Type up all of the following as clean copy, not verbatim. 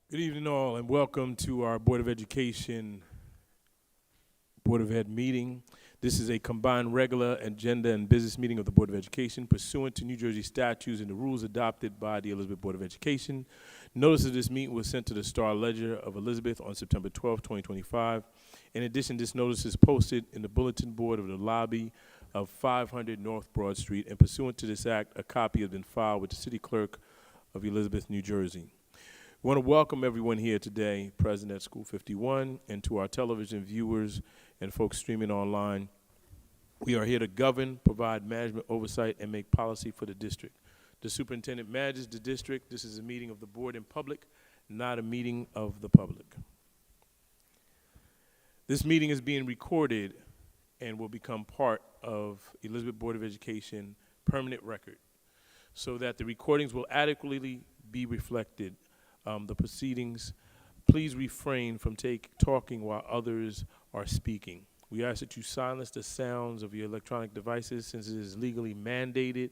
Good evening, all, and welcome to our Board of Education Board of Ed meeting. This is a combined regular agenda and business meeting of the Board of Education pursuant to New Jersey statutes and the rules adopted by the Elizabeth Board of Education. Notice of this meeting was sent to the Star Ledger of Elizabeth on September 12, 2025. In addition, this notice is posted in the bulletin board of the lobby of 500 North Broad Street, and pursuant to this act, a copy has been filed with the City Clerk of Elizabeth, New Jersey. We want to welcome everyone here today, present at School 51, and to our television viewers and folks streaming online. We are here to govern, provide management oversight, and make policy for the district. The superintendent manages the district. This is a meeting of the board in public, not a meeting of the public. This meeting is being recorded and will become part of Elizabeth Board of Education permanent record so that the recordings will adequately be reflected. The proceedings, please refrain from talking while others are speaking. We ask that you silence the sounds of your electronic devices since it is legally mandated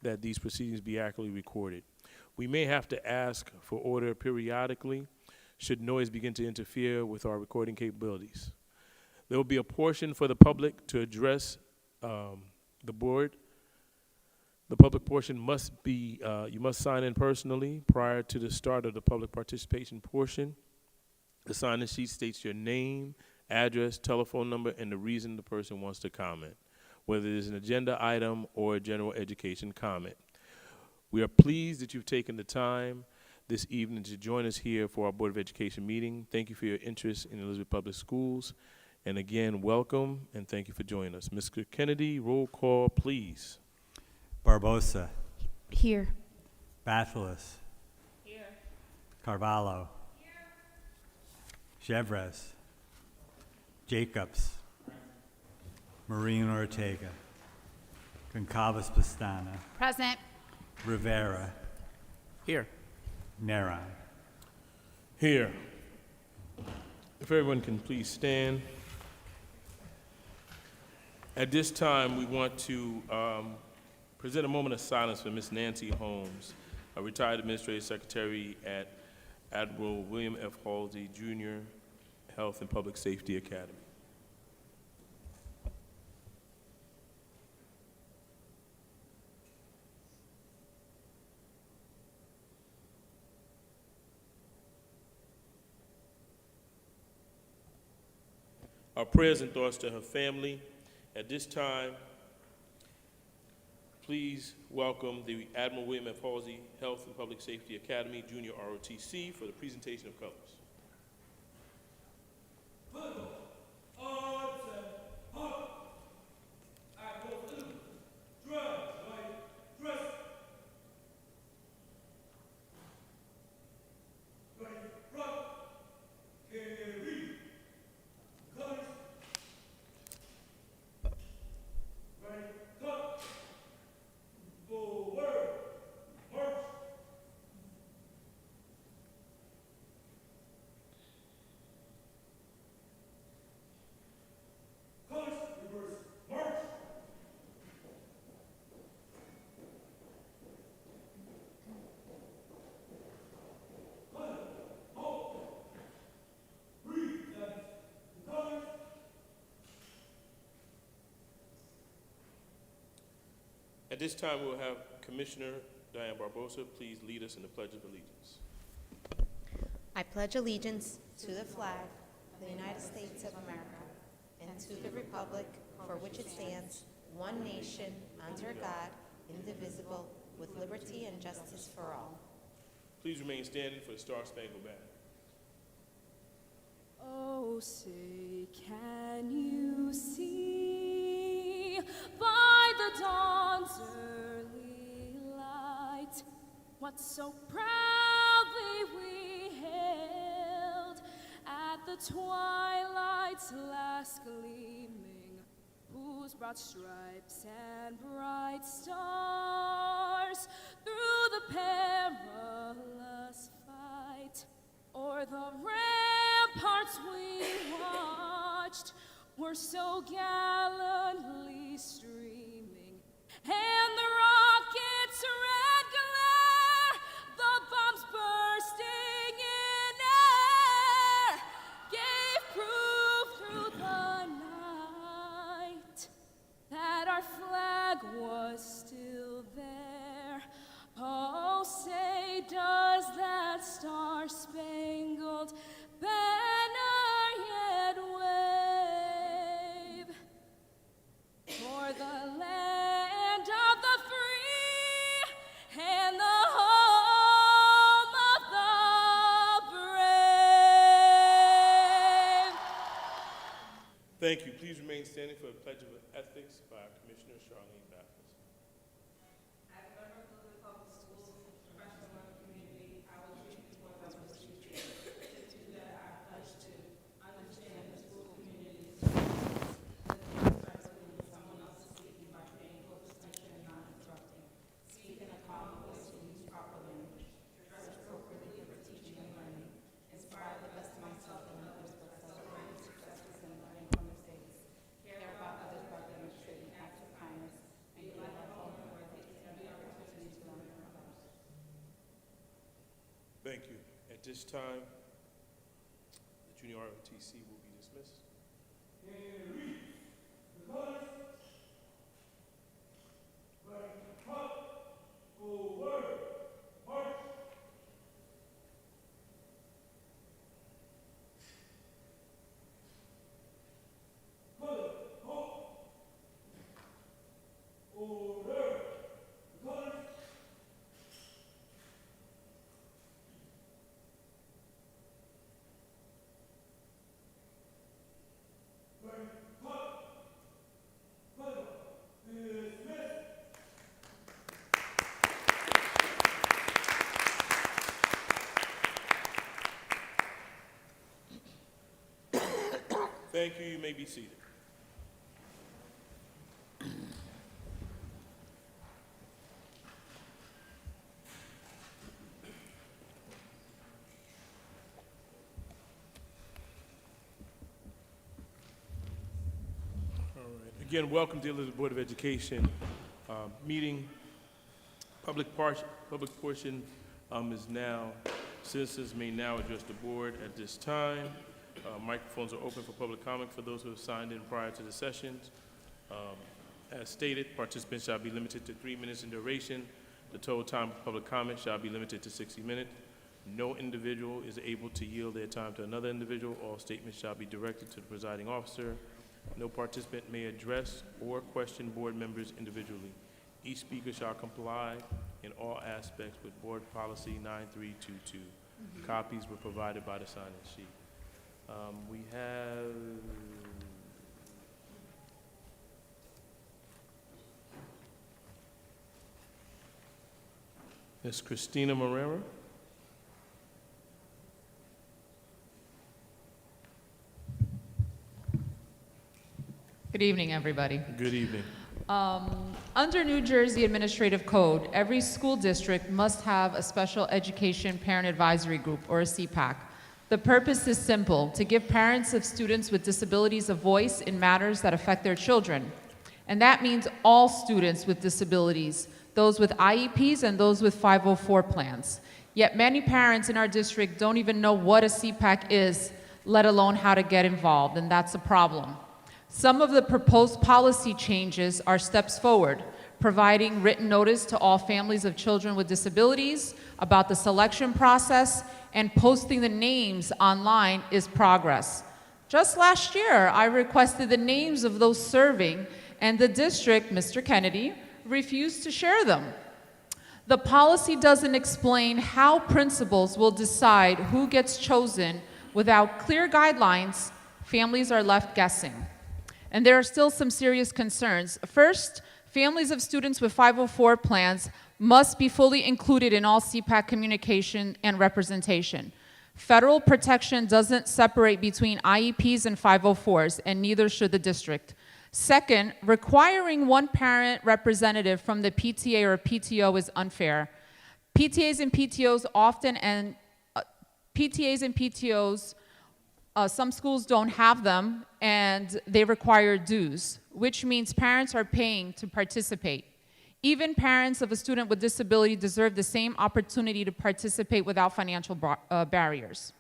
that these proceedings be accurately recorded. We may have to ask for order periodically should noise begin to interfere with our recording capabilities. There will be a portion for the public to address the board. The public portion must be, you must sign in personally prior to the start of the public participation portion. The sign-in sheet states your name, address, telephone number, and the reason the person wants to comment, whether it is an agenda item or a general education comment. We are pleased that you've taken the time this evening to join us here for our Board of Education meeting. Thank you for your interest in Elizabeth Public Schools. And again, welcome, and thank you for joining us. Mr. Kennedy, roll call, please. Barbosa. Here. Bathelus. Here. Carvalho. Here. Chevres. Jacobs. Marine Ortega. Goncalves Pastana. Present. Rivera. Here. Neron. Here. If everyone can please stand. At this time, we want to present a moment of silence for Ms. Nancy Holmes, a retired administrative secretary at Admiral William F. Halsey Jr. Health and Public Safety Academy. Our prayers and thoughts to her family. At this time, please welcome the Admiral William F. Halsey Health and Public Safety Academy Junior ROTC for the presentation of colors. At this time, we'll have Commissioner Diane Barbosa please lead us in the Pledge of Allegiance. I pledge allegiance to the flag of the United States of America and to the republic for which it stands, one nation, under God, indivisible, with liberty and justice for all. Please remain standing for the Star-Spangled Banner. Oh, say, can you see by the dawn's early light what so proudly we hailed at the twilight's last gleaming, whose broad stripes and bright stars through the perilous fight o'er the ramparts we watched were so gallantly streaming, and the rocket's red glare, the bombs bursting in Thank you. Please remain standing for the Pledge of Ethics by our Commissioner, Charlene Baptist. Thank you. At this time, the junior ROTC will be dismissed. Thank you. You may be seated. All right. Again, welcome to the Elizabeth Board of Education meeting. Public portion is now, citizens may now address the board at this time. Microphones are open for public comment for those who have signed in prior to the sessions. As stated, participants shall be limited to 3 minutes in duration. The total time for public comment shall be limited to 60 minutes. No individual is able to yield their time to another individual. All statements shall be directed to the presiding officer. No participant may address or question board members individually. Each speaker shall comply in all aspects with Board Policy 9322. Copies were provided by the sign-in sheet. We have Ms. Christina Morera. Good evening, everybody. Good evening. Under New Jersey Administrative Code, every school district must have a special education parent advisory group, or a CPAC. The purpose is simple: to give parents of students with disabilities a voice in matters that affect their children. And that means all students with disabilities, those with IEPs and those with 504 plans. Yet many parents in our district don't even know what a CPAC is, let alone how to get involved, and that's a problem. Some of the proposed policy changes are steps forward: providing written notice to all families of children with disabilities about the selection process, and posting the names online is progress. Just last year, I requested the names of those serving, and the district, Mr. Kennedy, refused to share them. The policy doesn't explain how principals will decide who gets chosen. Without clear guidelines, families are left guessing. And there are still some serious concerns. First, families of students with 504 plans must be fully included in all CPAC communication and representation. Federal protection doesn't separate between IEPs and 504s, and neither should the district. Second, requiring one parent representative from the PTA or PTO is unfair. PTAs and PTOs some schools don't have them, and they require dues, which means parents are paying to participate. Even parents of a student with disability deserve the same opportunity to participate without financial barriers.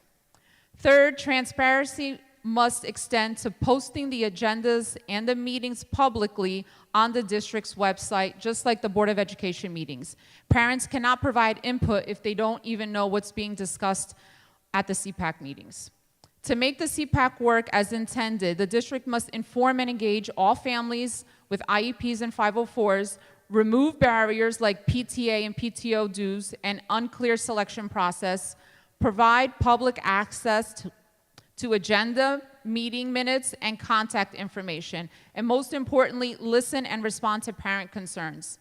Third, transparency must extend to posting the agendas and the meetings publicly on the district's website, just like the Board of Education meetings. Parents cannot provide input if they don't even know what's being discussed at the CPAC meetings. To make the CPAC work as intended, the district must inform and engage all families with IEPs and 504s, remove barriers like PTA and PTO dues and unclear selection process, provide public access to agenda meeting minutes, and contact information. And most importantly, listen and respond to parent concerns.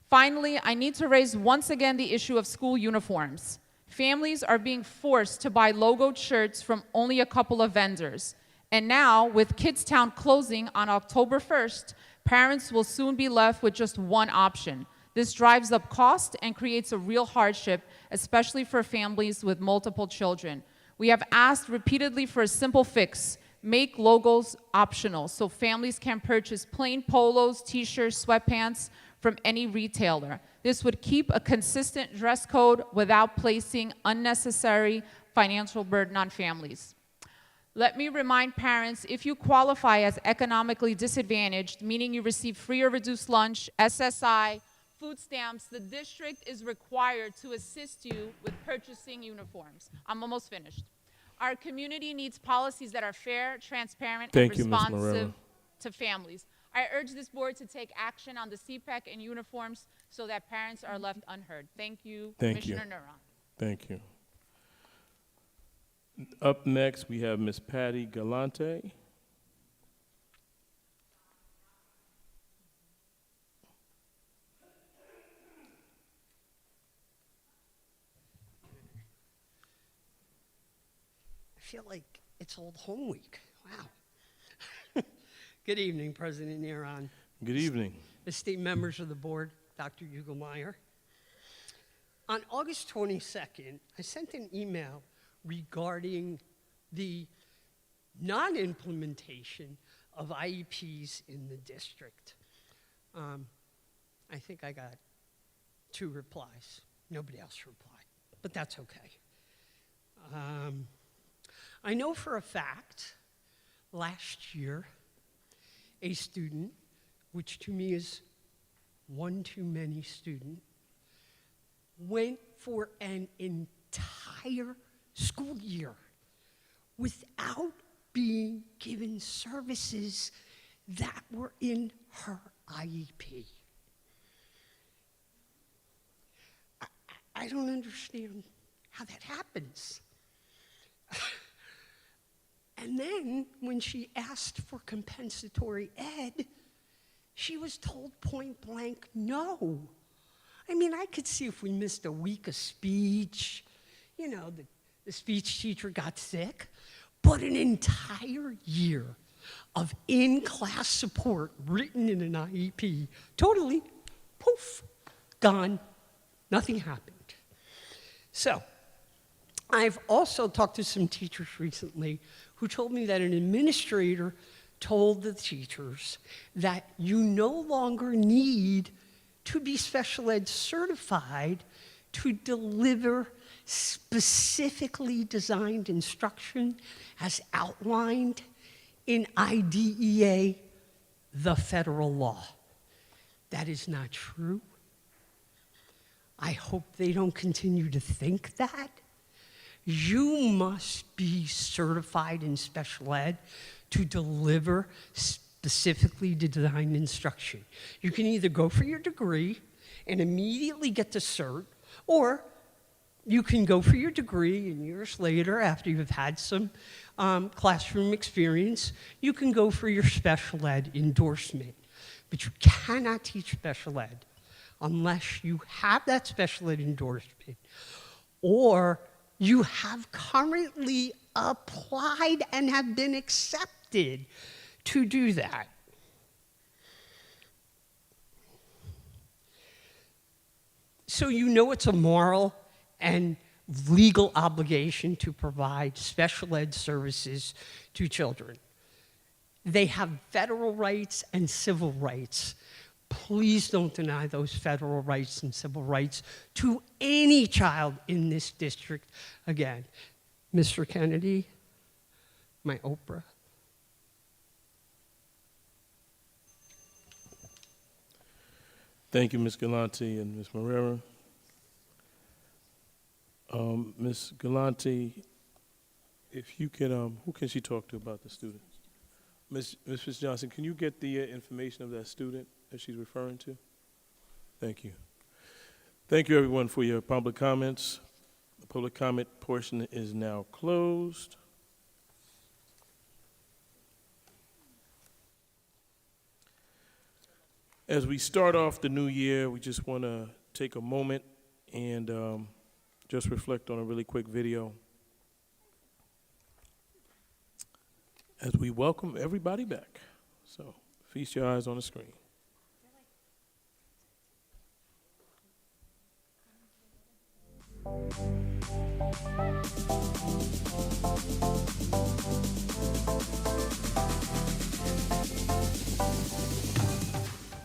Finally, I need to raise once again the issue of school uniforms. Families are being forced to buy logoed shirts from only a couple of vendors. And now, with Kidstown closing on October 1st, parents will soon be left with just one option. This drives up cost and creates a real hardship, especially for families with multiple children. We have asked repeatedly for a simple fix. Make logos optional so families can purchase plain polos, t-shirts, sweatpants from any retailer. This would keep a consistent dress code without placing unnecessary financial burden on families. Let me remind parents, if you qualify as economically disadvantaged, meaning you receive free or reduced lunch, SSI, food stamps, the district is required to assist you with purchasing uniforms. I'm almost finished. Our community needs policies that are fair, transparent, Thank and you, Ms. responsive Morera. to families. I urge this board to take action on the CPAC and uniforms so that parents are left unheard. Thank you, Thank you. Commissioner Neuron. Thank you. Up next, we have Ms. Patty Galante. I feel like it's Old Home Week. Wow. Good evening, President Neron, Good evening. esteemed members of the board, Dr. Ugelmeyer. On August 22nd, I sent an email regarding the non-implementation of IEPs in the district. I think I got 2 replies. Nobody else replied, but that's okay. I know for a fact, last year, a student, which to me is one too many student, went for an entire school year without being given services that were in her IEP. I don't understand how that happens. And then when she asked for compensatory ed, she was told point blank, no. I mean, I could see if we missed a week of speech, you know, the speech teacher got sick, but an entire year of in-class support written in an IEP, totally, poof, gone, nothing happened. So, I've also talked to some teachers recently who told me that an administrator told the teachers that you no longer need to be special ed certified to deliver specifically designed instruction as outlined in IDEA, the federal law. That is not true. I hope they don't continue to think that. You must be certified in special ed to deliver specifically designed instruction. You can either go for your degree and immediately get the cert, or you can go for your degree and years later, after you've had some classroom experience, you can go for your special ed endorsement. But you cannot teach special ed unless you have that special ed endorsement, or you have currently applied and have been accepted to do that. So you know it's a moral and legal obligation to provide special ed services to children. They have federal rights and civil rights. Please don't deny those federal rights and civil rights to any child in this district. Again, Mr. Kennedy, my Oprah. Thank you, Ms. Galante and Ms. Morera. Ms. Galante, if you can, who can she talk to about the student? Ms. Johnson, can you get the information of that student that she's referring to? Thank you. Thank you, everyone, for your public comments. The public comment portion is now closed. As we start off the new year, we just want to take a moment and just reflect on a really quick video as we welcome everybody back. So feast your eyes on the screen.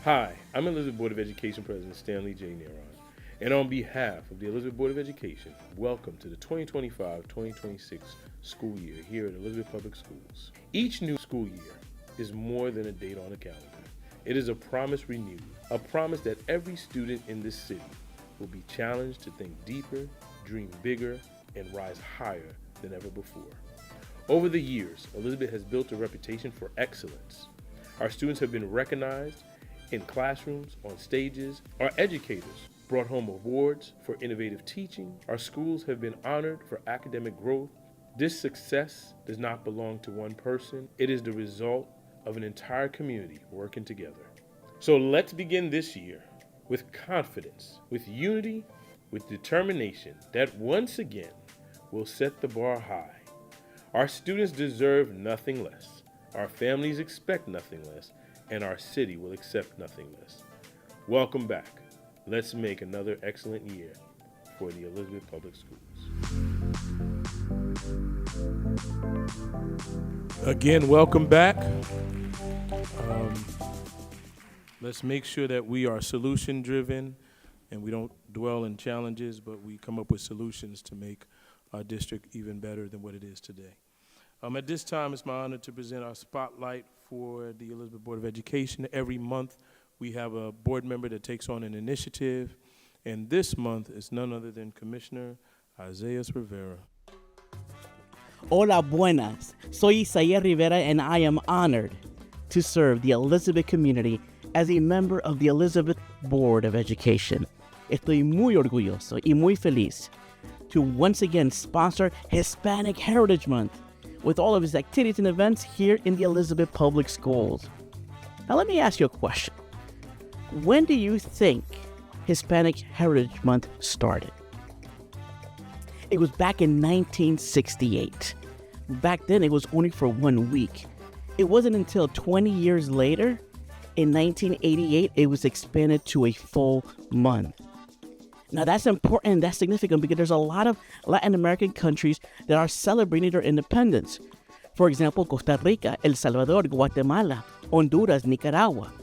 Hi, I'm Elizabeth Board of Education President Stanley J. Neron, and on behalf of the Elizabeth Board of Education, welcome to the 2025-2026 school year here at Elizabeth Public Schools. Each new school year is more than a date on a calendar. It is a promise renewed, a promise that every student in this city will be challenged to think deeper, dream bigger, and rise higher than ever before. Over the years, Elizabeth has built a reputation for excellence. Our students have been recognized in classrooms, on stages. Our educators brought home awards for innovative teaching. Our schools have been honored for academic growth. This success does not belong to one person. It is the result of an entire community working together. So let's begin this year with confidence, with unity, with determination that once again will set the bar high. Our students deserve nothing less. Our families expect nothing less. And our city will accept nothing less. Welcome back. Let's make another excellent year for the Elizabeth Public Schools. Again, welcome back. Let's make sure that we are solution-driven and we don't dwell in challenges, but we come up with solutions to make our district even better than what it is today. At this time, it's my honor to present our spotlight for the Elizabeth Board of Education. Every month, we have a board member that takes on an initiative, and this month is none other than Commissioner Isaiah Rivera. Hola, buenas. Soy Isaiah Rivera, and I am honored to serve the Elizabeth community as a member of the Elizabeth Board of Education. Estoy muy orgulloso y muy feliz to once again sponsor Hispanic Heritage Month with all of his activities and events here in the Elizabeth Public Schools. Now let me ask you a question. When do you think Hispanic Heritage Month started? It was back in 1968. Back then it was only for 1 week. It wasn't until 20 years later, in 1988, it was expanded to a full month. Now that's important, that's significant because there's a lot of Latin American countries that are celebrating their independence. For example, Costa Rica, El Salvador, Guatemala, Honduras, Nicaragua.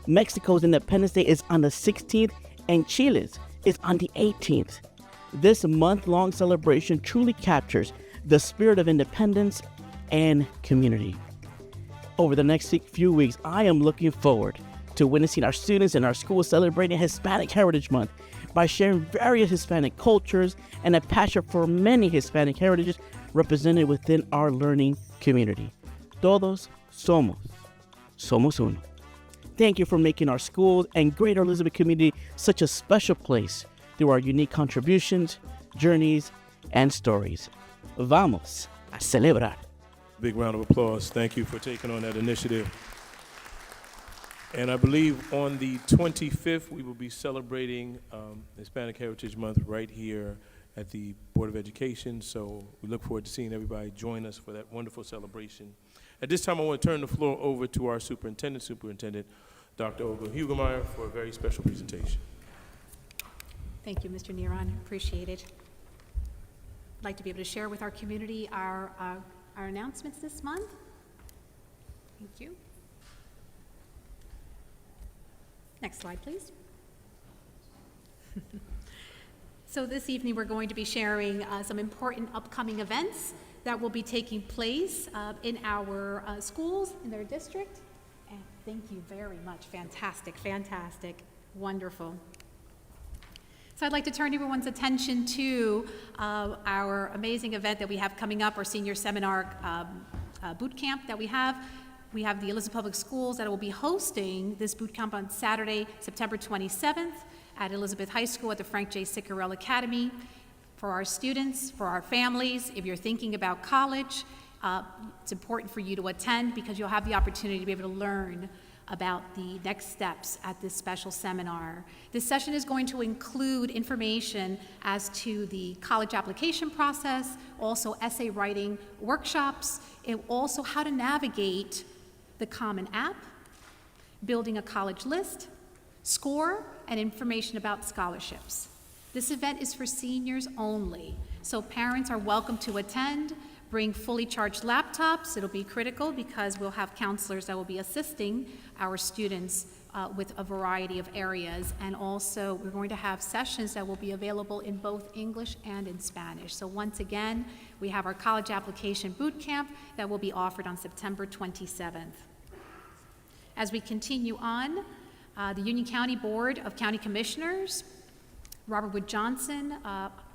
Mexico's Independence Day is on the 16th and Chile's is on the 18th. This month-long celebration truly captures the spirit of independence and community. Over the next few weeks, I am looking forward to witnessing our students and our schools celebrating Hispanic Heritage Month by sharing various Hispanic cultures and a passion for many Hispanic heritages represented within our learning community. Todos somos uno. Thank you for making our schools and greater Elizabeth community such a special place through our unique contributions, journeys, and stories. Vamos a celebrar. Big round of applause. Thank you for taking on that initiative. And I believe on the 25th, we will be celebrating Hispanic Heritage Month right here at the Board of Education. So we look forward to seeing everybody join us for that wonderful celebration. At this time, I want to turn the floor over to our Superintendent, Dr. Olga Hugemeyer, for a very special presentation. Thank you, Mr. Neron. Appreciate it. I'd like to be able to share with our community our announcements this month. Thank you. Next slide, please. So this evening, we're going to be sharing some important upcoming events that will be taking place in our schools, in their district. And thank you very much. Fantastic, fantastic, wonderful. So I'd like to turn everyone's attention to our amazing event that we have coming up, our senior seminar boot camp that we have. We have the Elizabeth Public Schools that will be hosting this boot camp on Saturday, September 27th at Elizabeth High School at the Frank J. Sickerell Academy. For our students, for our families, if you're thinking about college, it's important for you to attend because you'll have the opportunity to be able to learn about the next steps at this special seminar. This session is going to include information as to the college application process, also essay writing workshops, and also how to navigate the Common App, building a college list, SCORE, and information about scholarships. This event is for seniors only, so parents are welcome to attend. Bring fully charged laptops. It'll be critical because we'll have counselors that will be assisting our students with a variety of areas. And also, we're going to have sessions that will be available in both English and in Spanish. So once again, we have our college application boot camp that will be offered on September 27th. As we continue on, the Union County Board of County Commissioners, Robert Wood Johnson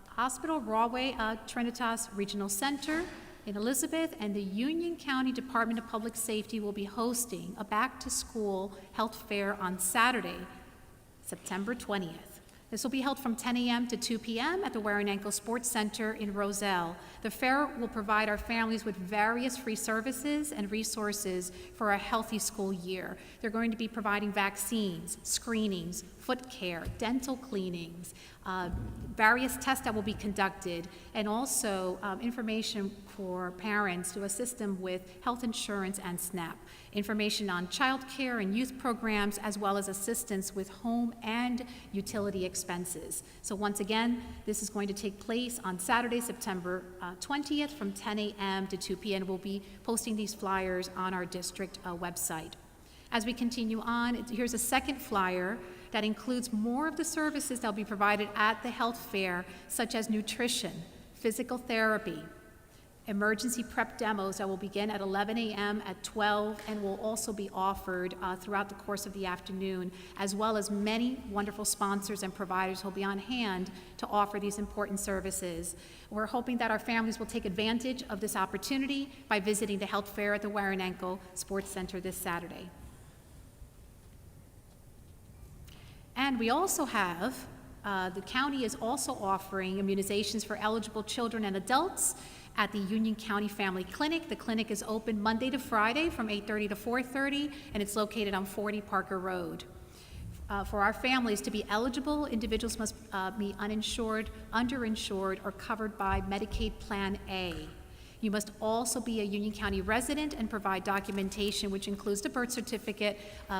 Hospital, Rahway Trinitas Regional Center in Elizabeth, and the Union County Department of Public Safety will be hosting a back-to-school health fair on Saturday, September 20th. This will be held from 10 a.m. to 2 p.m. at the Ware and Ankle Sports Center in Roselle. The fair will provide our families with various free services and resources for a healthy school year. They're going to be providing vaccines, screenings, foot care, dental cleanings, various tests that will be conducted, and also information for parents to assist them with health insurance and SNAP, information on child care and youth programs, as well as assistance with home and utility expenses. So once again, this is going to take place on Saturday, September 20th from 10 a.m. to 2 p.m. We'll be posting these flyers on our district website. As we continue on, here's a second flyer that includes more of the services that will be provided at the health fair, such as nutrition, physical therapy, emergency prep demos that will begin at 11 a.m. at 12 and will also be offered throughout the course of the afternoon, as well as many wonderful sponsors and providers who will be on hand to offer these important services. We're hoping that our families will take advantage of this opportunity by visiting the health fair at the Ware and Ankle Sports Center this Saturday. And we also have, the county is also offering immunizations for eligible children and adults at the Union County Family Clinic. The clinic is open Monday to Friday from 8:30 to 4:30, and it's located on 40 Parker Road. For our families to be eligible, individuals must be uninsured, underinsured, or covered by Medicaid Plan A. You must also be a Union County resident and provide documentation which includes the birth certificate,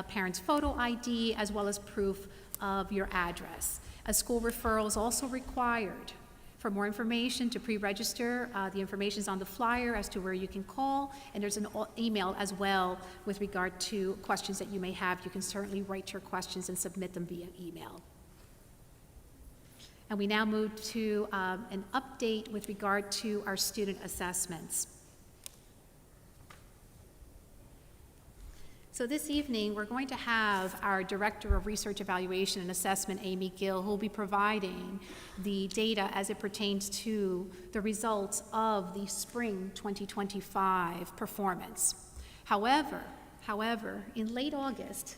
parent's photo ID, as well as proof of your address. A school referral is also required. For more information, to pre-register, the information is on the flyer as to where you can call, and there's an email as well with regard to questions that you may have. You can certainly write your questions and submit them via email. And we now move to an update with regard to our student assessments. So this evening, we're going to have our Director of Research Evaluation and Assessment, Amy Gill, who will be providing the data as it pertains to the results of the spring 2025 performance. However, in late August,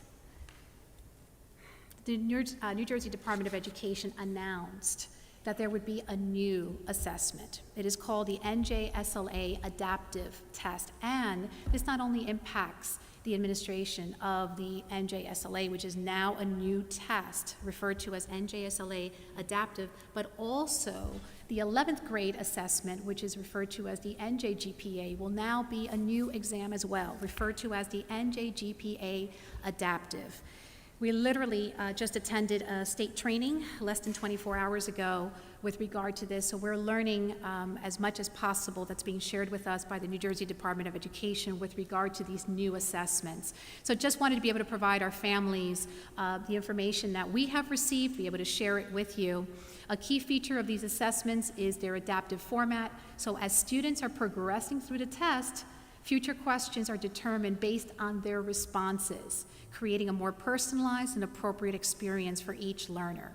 the New Jersey Department of Education announced that there would be a new assessment. It is called the NJSLA Adaptive Test, and this not only impacts the administration of the NJSLA, which is now a new test referred to as NJSLA Adaptive, but also the 11th grade assessment, which is referred to as the NJGPA, will now be a new exam as well, referred to as the NJGPA Adaptive. We literally just attended a state training less than 24 hours ago with regard to this, so we're learning as much as possible that's being shared with us by the New Jersey Department of Education with regard to these new assessments. So just wanted to be able to provide our families the information that we have received, be able to share it with you. A key feature of these assessments is their adaptive format, so as students are progressing through the test, future questions are determined based on their responses, creating a more personalized and appropriate experience for each learner.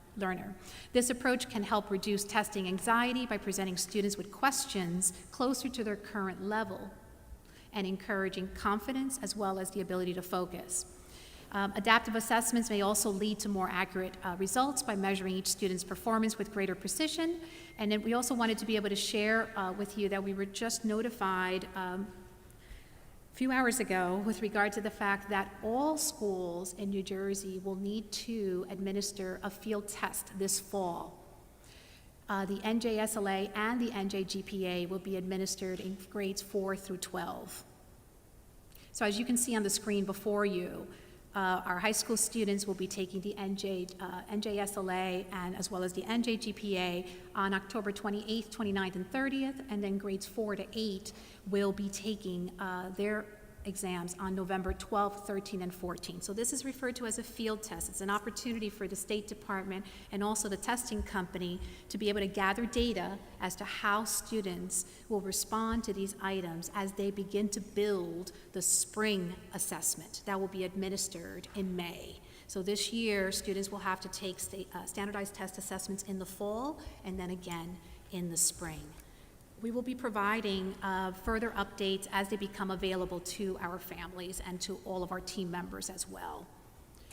This approach can help reduce testing anxiety by presenting students with questions closer to their current level and encouraging confidence as well as the ability to focus. Adaptive assessments may also lead to more accurate results by measuring each student's performance with greater precision. And then we also wanted to be able to share with you that we were just notified few hours ago with regard to the fact that all schools in New Jersey will need to administer a field test this fall. The NJSLA and the NJGPA will be administered in grades 4 through 12. So as you can see on the screen before you, our high school students will be taking the NJSLA and as well as the NJGPA on October 28th, 29th, and 30th, and then grades 4 to 8 will be taking their exams on November 12th, 13th, and 14th. So this is referred to as a field test. It's an opportunity for the State Department and also the testing company to be able to gather data as to how students will respond to these items as they begin to build the spring assessment that will be administered in May. So this year, students will have to take standardized test assessments in the fall and then again in the spring. We will be providing further updates as they become available to our families and to all of our team members as well.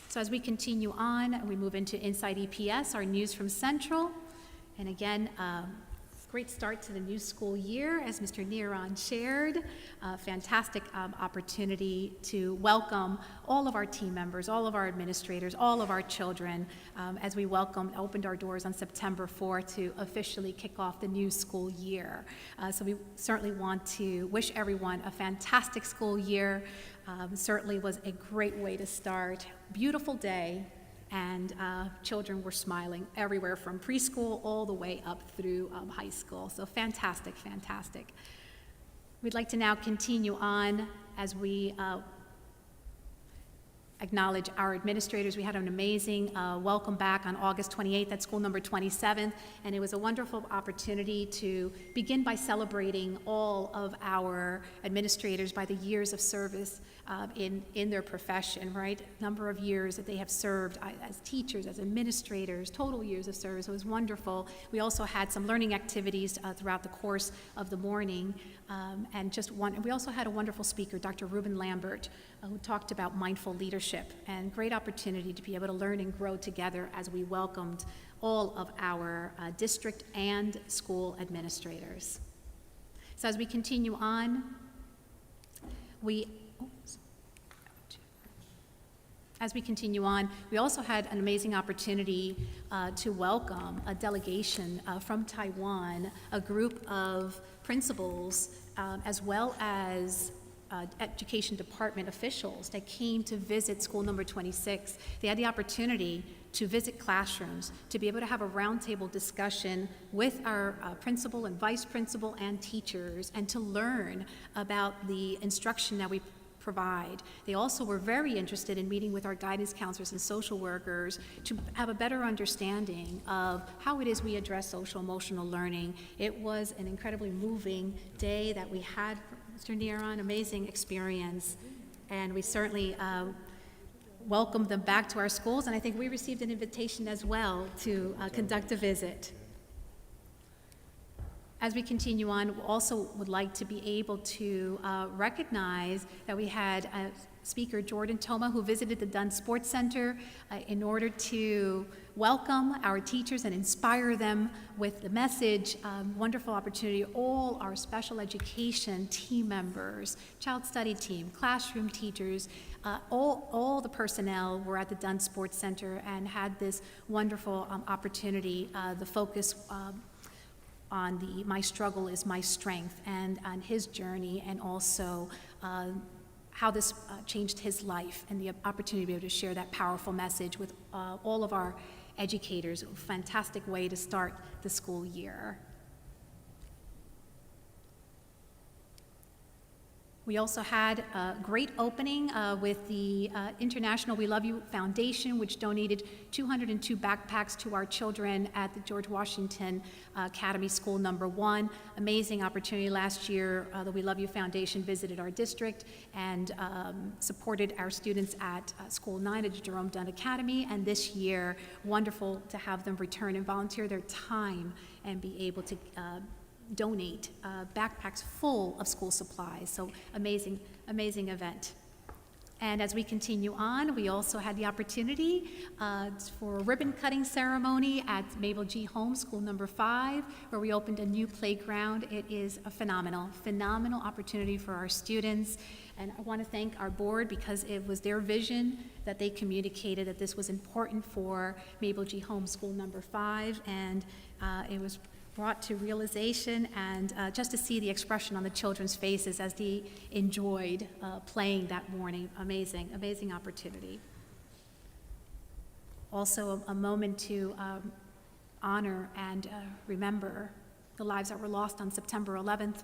So as we continue on, we move into Inside EPS, our news from Central. And again, great start to the new school year, as Mr. Neeron shared. Fantastic opportunity to welcome all of our team members, all of our administrators, all of our children, as we opened our doors on September 4th to officially kick off the new school year. So we certainly want to wish everyone a fantastic school year. Certainly was a great way to start. Beautiful day. And children were smiling everywhere from preschool all the way up through high school. So fantastic, fantastic. We'd like to now continue on as we acknowledge our administrators. We had an amazing welcome back on August 28th at school number 27, and it was a wonderful opportunity to begin by celebrating all of our administrators by the years of service in their profession, right? Number of years that they have served as teachers, as administrators, total years of service. It was wonderful. We also had some learning activities throughout the course of the morning, we also had a wonderful speaker, Dr. Ruben Lambert, who talked about mindful leadership, and great opportunity to be able to learn and grow together as we welcomed all of our district and school administrators. So as we continue on, we also had an amazing opportunity to welcome a delegation from Taiwan, a group of principals, as well as education department officials that came to visit school number 26. They had the opportunity to visit classrooms, to be able to have a roundtable discussion with our principal and vice principal and teachers, and to learn about the instruction that we provide. They also were very interested in meeting with our guidance counselors and social workers to have a better understanding of how it is we address social emotional learning. It was an incredibly moving day that we had, Mr. Neeron, amazing experience, and we certainly welcomed them back to our schools, and I think we received an invitation as well to conduct a visit. As we continue on, we also would like to be able to recognize that we had speaker Jordan Toma, who visited the Dunn Sports Center in order to welcome our teachers and inspire them with the message. Wonderful opportunity. All our special education team members, child study team, classroom teachers, all the personnel were at the Dunn Sports Center and had this wonderful opportunity. The focus on the My Struggle is My Strength, and on his journey, and also how this changed his life, and the opportunity to be able to share that powerful message with all of our educators. A fantastic way to start the school year. We also had a great opening with the International We Love You Foundation, which donated 202 backpacks to our children at the George Washington Academy School number 1. Amazing opportunity. Last year, the We Love You Foundation visited our district and supported our students at School 9 at the Jerome Dunn Academy. And this year, wonderful to have them return and volunteer their time and be able to donate backpacks full of school supplies. So amazing, amazing event. And as we continue on, we also had the opportunity for a ribbon cutting ceremony at Mabel G. Holmes, School number 5, where we opened a new playground. It is a phenomenal opportunity for our students. And I want to thank our board because it was their vision that they communicated that this was important for Mabel G. Holmes, School number 5. And it was brought to realization, and just to see the expression on the children's faces as they enjoyed playing that morning, amazing opportunity. Also a moment to honor and remember the lives that were lost on September 11th.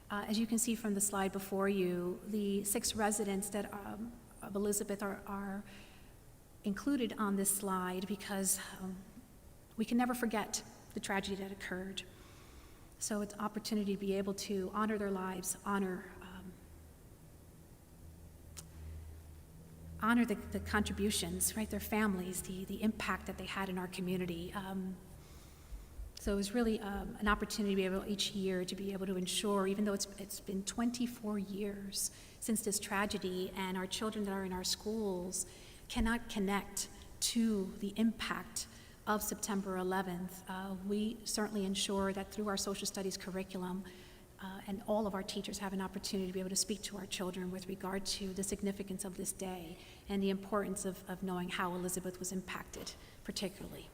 As you can see from the slide before you, the 6 residents that of Elizabeth are included on this slide because we can never forget the tragedy that occurred. So it's an opportunity to be able to honor their lives, honor the contributions, right, their families, the impact that they had in our community. So it was really an opportunity to be able each year to be able to ensure, even though it's been 24 years since this tragedy, and our children that are in our schools cannot connect to the impact of September 11th, we certainly ensure that through our social studies curriculum, and all of our teachers have an opportunity to be able to speak to our children with regard to the significance of this day and the importance of knowing how Elizabeth was impacted, particularly.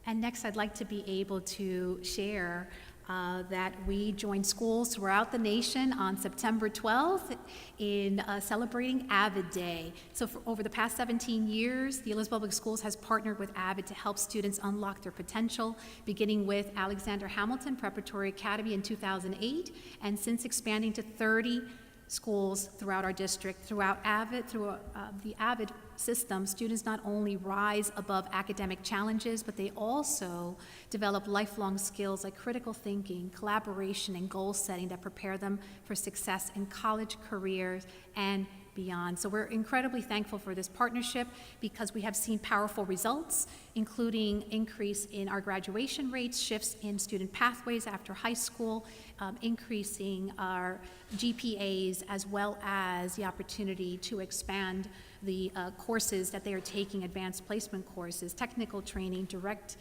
And next, I'd like to be able to share that we joined schools throughout the nation on September 12th in celebrating AVID Day. So for over the past 17 years, the Elizabeth Public Schools has partnered with AVID to help students unlock their potential, beginning with Alexander Hamilton Preparatory Academy in 2008, and since expanding to 30 schools throughout our district. Throughout AVID, through the AVID system, students not only rise above academic challenges, but they also develop lifelong skills like critical thinking, collaboration, and goal setting that prepare them for success in college, careers, and beyond. So we're incredibly thankful for this partnership because we have seen powerful results, including increase in our graduation rates, shifts in student pathways after high school, increasing our GPAs, as well as the opportunity to expand the courses that they are taking, advanced placement courses, technical training, direct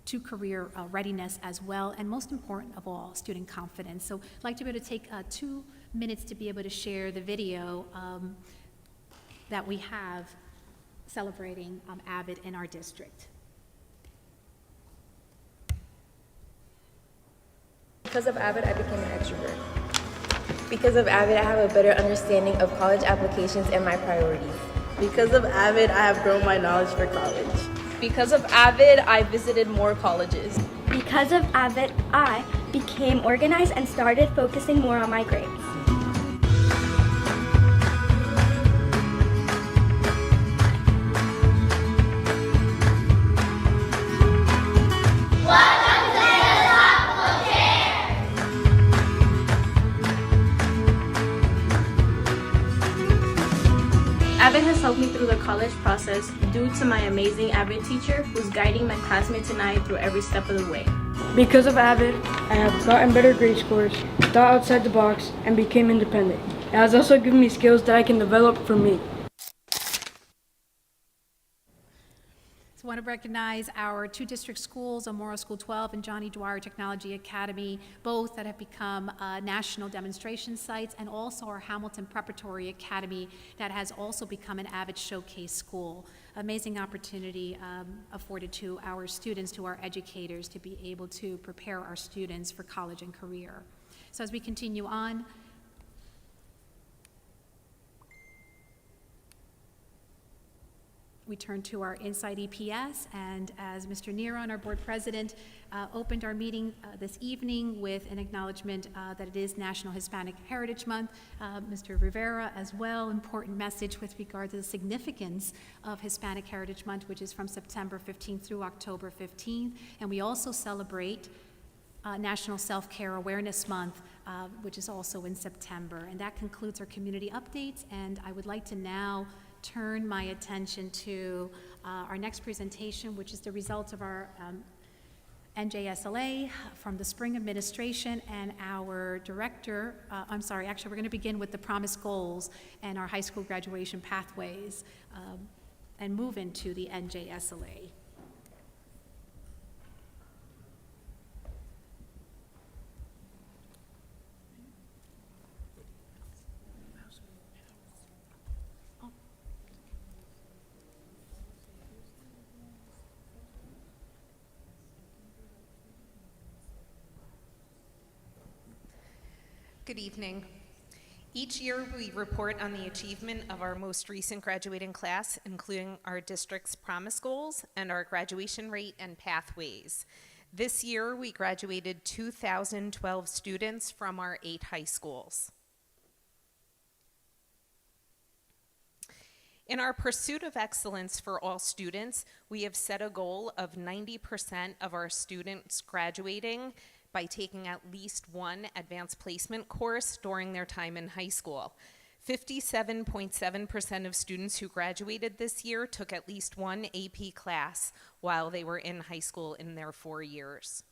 to career readiness as well, and most important of all, student confidence. So I'd like to be able to take 2 minutes to be able to share the video that we have celebrating AVID in our district. Because of AVID, I became an extrovert. Because of AVID, I have a better understanding of college applications and my priorities. Because of AVID, I have grown my knowledge for college. Because of AVID, I visited more colleges. Because of AVID, I became organized and started focusing more on my grades. AVID has helped me through the college process due to my amazing AVID teacher who's guiding my classmates and I through every step of the way. Because of AVID, I have gotten better grade scores, thought outside the box, and became independent. It has also given me skills that I can develop for me. I want to recognize our 2 district schools, Amora School 12 and Johnny Dwyer Technology Academy, both that have become national demonstration sites, and also our Hamilton Preparatory Academy that has also become an AVID showcase school. Amazing opportunity afforded to our students, to our educators, to be able to prepare our students for college and career. So as we continue on, we turn to our Inside EPS, and as Mr. Neron, our board president, opened our meeting this evening with an acknowledgement that it is National Hispanic Heritage Month. Mr. Rivera as well, important message with regard to the significance of Hispanic Heritage Month, which is from September 15th through October 15th. And we also celebrate National Self-Care Awareness Month, which is also in September. And that concludes our community updates, and I would like to now turn my attention to our next presentation, which is the results of our NJSLA, from the spring administration, and our director, actually we're going to begin with the promised goals and our high school graduation pathways, and move into the NJSLA. Good evening. Each year, we report on the achievement of our most recent graduating class, including our district's promise goals and our graduation rate and pathways. This year, we graduated 2,012 students from our 8 high schools. In our pursuit of excellence for all students, we have set a goal of 90% of our students graduating by taking at least one advanced placement course during their time in high school. 57.7% of students who graduated this year took at least one AP class while they were in high school in their 4 years.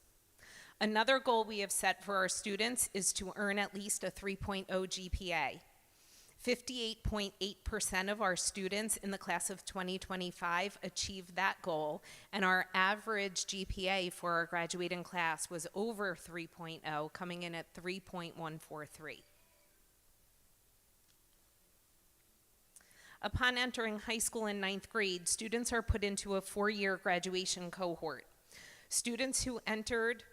Another goal we have set for our students is to earn at least a 3.0 GPA. 58.8% of our students in the class of 2025 achieved that goal, and our average GPA for our graduating class was over 3.0, coming in at 3.143. Upon entering high school in 9th grade, students are put into a 4-year graduation cohort. Students who entered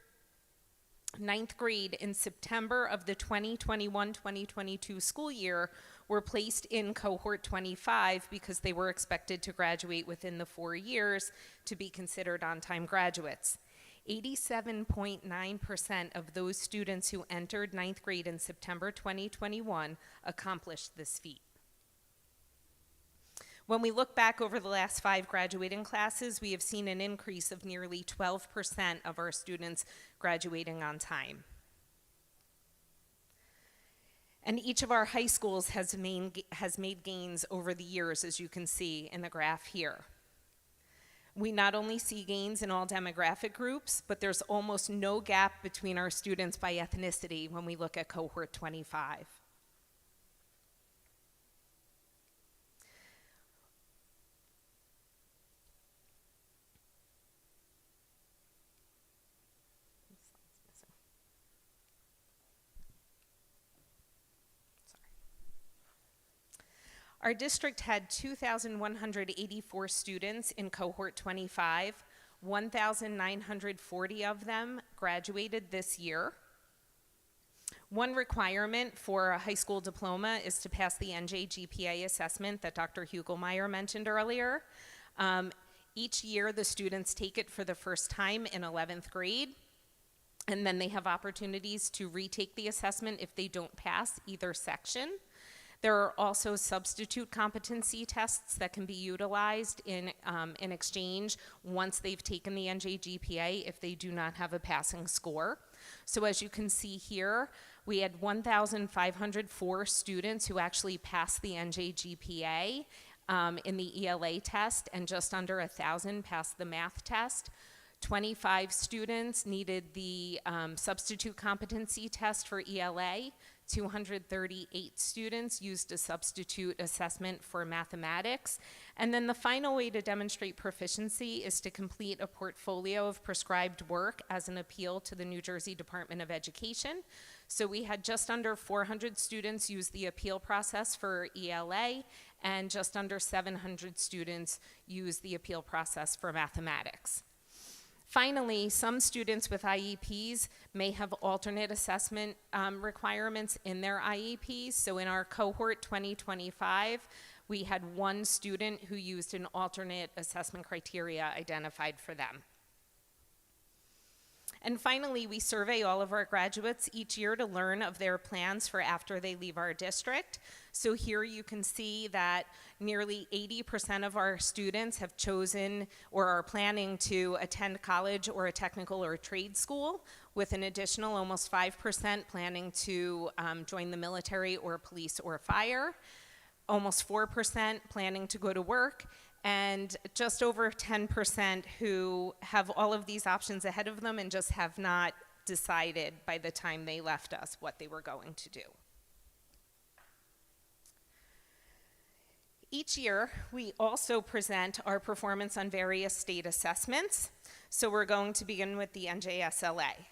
9th grade in September of the 2021-2022 school year were placed in cohort 25 because they were expected to graduate within the 4 years to be considered on-time graduates. 87.9% of those students who entered 9th grade in September 2021 accomplished this feat. When we look back over the last 5 graduating classes, we have seen an increase of nearly 12% of our students graduating on time. And each of our high schools has made gains over the years, as you can see in the graph here. We not only see gains in all demographic groups, but there's almost no gap between our students by ethnicity when we look at cohort 25. Our district had 2,184 students in cohort 25. 1,940 of them graduated this year. One requirement for a high school diploma is to pass the NJGPA assessment that Dr. Hugelmeyer mentioned earlier. Each year, the students take it for the first time in 11th grade, and then they have opportunities to retake the assessment if they don't pass either section. There are also substitute competency tests that can be utilized in exchange once they've taken the NJGPA if they do not have a passing score. So as you can see here, we had 1,504 students who actually passed the NJGPA in the ELA test, and just under 1,000 passed the math test. 25 students needed the substitute competency test for ELA. 238 students used a substitute assessment for mathematics. And then the final way to demonstrate proficiency is to complete a portfolio of prescribed work as an appeal to the New Jersey Department of Education. So we had just under 400 students use the appeal process for ELA, and just under 700 students use the appeal process for mathematics. Finally, some students with IEPs may have alternate assessment requirements in their IEPs. So in our cohort 2025, we had 1 student who used an alternate assessment criteria identified for them. And finally, we survey all of our graduates each year to learn of their plans for after they leave our district. So here you can see that nearly 80% of our students have chosen or are planning to attend college or a technical or a trade school, with an additional almost 5% planning to join the military or police or fire. Almost 4% planning to go to work, and just over 10% who have all of these options ahead of them and just have not decided by the time they left us what they were going to do. Each year, we also present our performance on various state assessments. So we're going to begin with the NJSLA.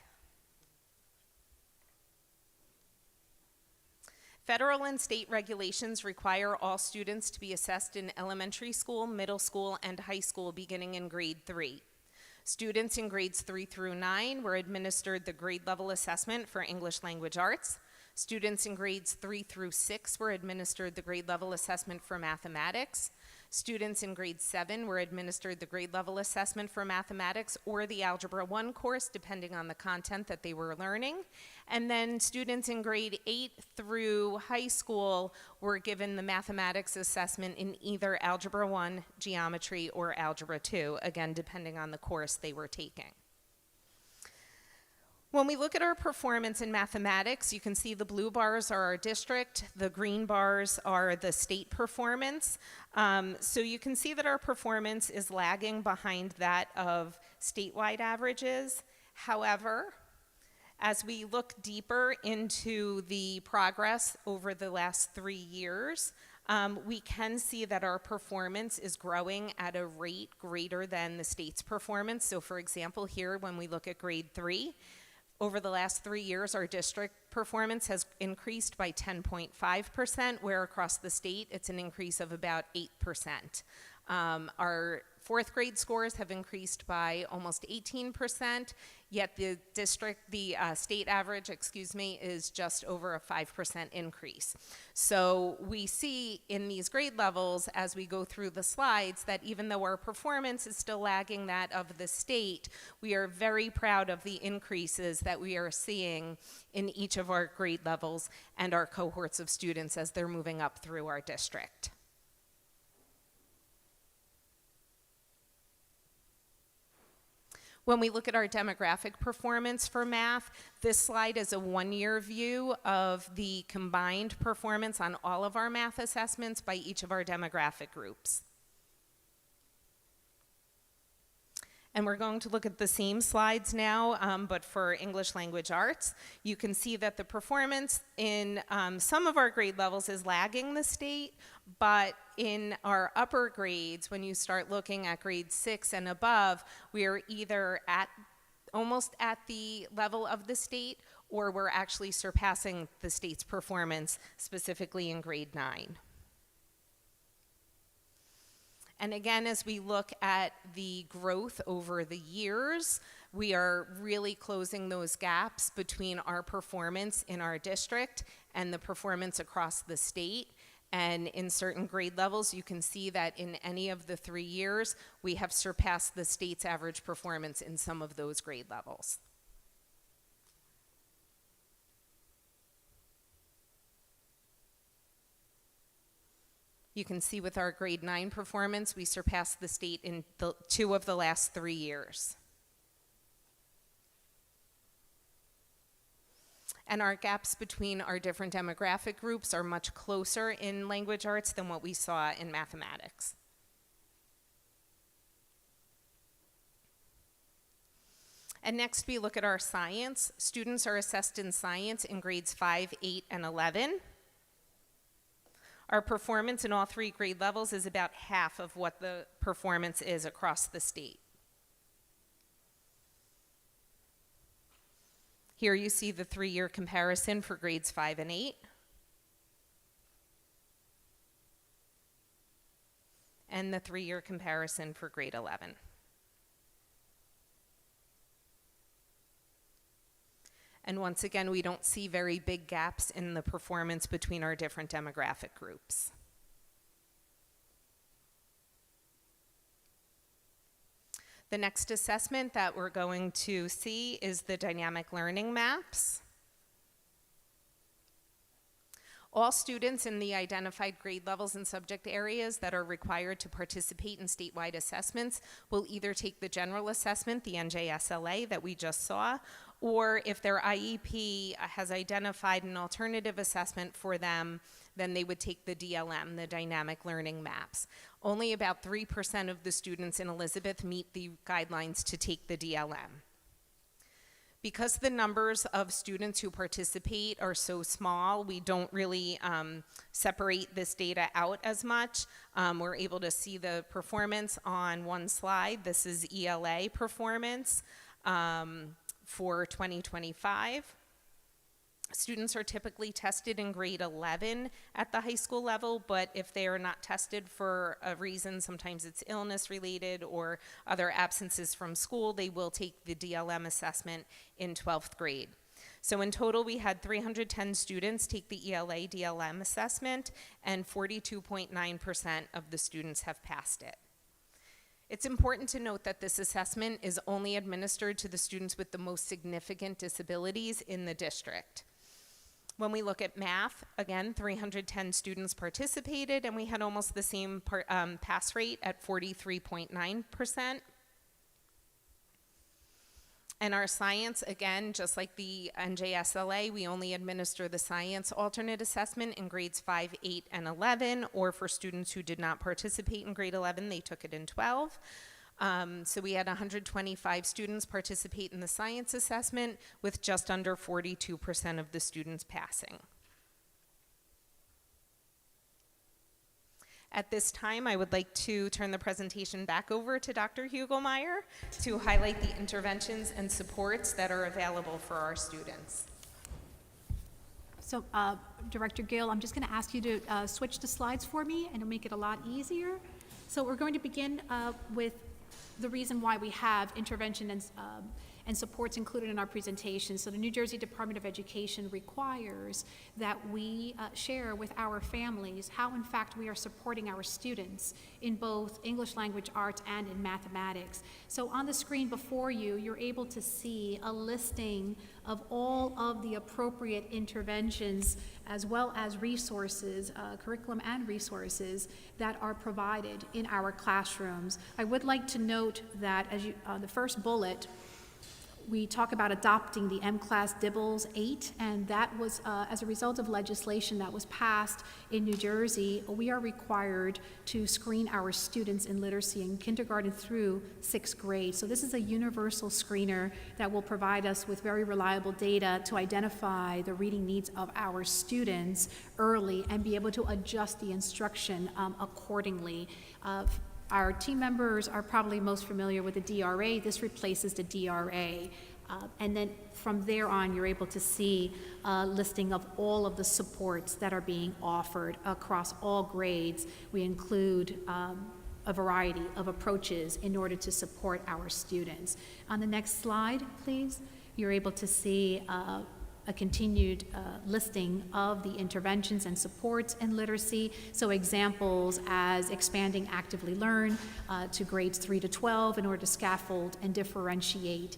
Federal and state regulations require all students to be assessed in elementary school, middle school, and high school beginning in grade 3. Students in grades 3 through 9 were administered the grade level assessment for English language arts. Students in grades 3 through 6 were administered the grade level assessment for mathematics. Students in grade 7 were administered the grade level assessment for mathematics or the Algebra 1 course, depending on the content that they were learning. And then students in grade 8 through high school were given the mathematics assessment in either Algebra 1, Geometry, or Algebra 2, again, depending on the course they were taking. When we look at our performance in mathematics, you can see the blue bars are our district, the green bars are the state performance. So you can see that our performance is lagging behind that of statewide averages. However, as we look deeper into the progress over the last 3 years, we can see that our performance is growing at a rate greater than the state's performance. So for example, here when we look at grade 3, over the last 3 years, our district performance has increased by 10.5%, where across the state, it's an increase of about 8%. Our fourth grade scores have increased by almost 18%, yet the state average, is just over a 5% increase. So we see in these grade levels, as we go through the slides, that even though our performance is still lagging that of the state, we are very proud of the increases that we are seeing in each of our grade levels and our cohorts of students as they're moving up through our district. When we look at our demographic performance for math, this slide is a one-year view of the combined performance on all of our math assessments by each of our demographic groups. And we're going to look at the same slides now, but for English language arts. You can see that the performance in some of our grade levels is lagging the state, but in our upper grades, when you start looking at grade 6 and above, we are either almost at the level of the state, or we're actually surpassing the state's performance, specifically in grade 9. And again, as we look at the growth over the years, we are really closing those gaps between our performance in our district and the performance across the state. And in certain grade levels, you can see that in any of the 3 years, we have surpassed the state's average performance in some of those grade levels. You can see with our grade 9 performance, we surpassed the state in 2 of the last 3 years. And our gaps between our different demographic groups are much closer in language arts than what we saw in mathematics. And next we look at our science. Students are assessed in science in grades 5, 8, and 11. Our performance in all 3 grade levels is about half of what the performance is across the state. Here you see the 3-year comparison for grades 5 and 8. And the 3-year comparison for grade 11. And once again, we don't see very big gaps in the performance between our different demographic groups. The next assessment that we're going to see is the dynamic learning maps. All students in the identified grade levels and subject areas that are required to participate in statewide assessments will either take the general assessment, the NJSLA that we just saw, or if their IEP has identified an alternative assessment for them, then they would take the DLM, the Dynamic Learning Maps. Only about 3% of the students in Elizabeth meet the guidelines to take the DLM. Because the numbers of students who participate are so small, we don't really separate this data out as much. We're able to see the performance on one slide. This is ELA performance for 2025. Students are typically tested in grade 11 at the high school level, but if they are not tested for a reason, sometimes it's illness related or other absences from school, they will take the DLM assessment in 12th grade. So in total, we had 310 students take the ELA DLM assessment, and 42.9% of the students have passed it. It's important to note that this assessment is only administered to the students with the most significant disabilities in the district. When we look at math, again, 310 students participated, and we had almost the same pass rate at 43.9%. And our science, again, just like the NJSLA, we only administer the science alternate assessment in grades 5, 8, and 11, or for students who did not participate in grade 11, they took it in 12. So we had 125 students participate in the science assessment, with just under 42% of the students passing. At this time, I would like to turn the presentation back over to Dr. Hugelmeyer to highlight the interventions and supports that are available for our students. So, Director Gill, I'm just going to ask you to switch the slides for me, and it'll make it a lot easier. So we're going to begin with the reason why we have intervention and supports included in our presentation. So the New Jersey Department of Education requires that we share with our families how in fact we are supporting our students in both English language arts and in mathematics. So on the screen before you, you're able to see a listing of all of the appropriate interventions as well as resources, curriculum and resources that are provided in our classrooms. I would like to note that as you, the first bullet, we talk about adopting the M-Class DIBELS 8, and that was as a result of legislation that was passed in New Jersey. We are required to screen our students in literacy in kindergarten through 6th grade. So this is a universal screener that will provide us with very reliable data to identify the reading needs of our students early and be able to adjust the instruction accordingly. Our team members are probably most familiar with the DRA. This replaces the DRA. And then from there on, you're able to see a listing of all of the supports that are being offered across all grades. We include a variety of approaches in order to support our students. On the next slide, please, you're able to see a continued listing of the interventions and supports in literacy. So examples as expanding Actively Learn to grades 3 to 12 in order to scaffold and differentiate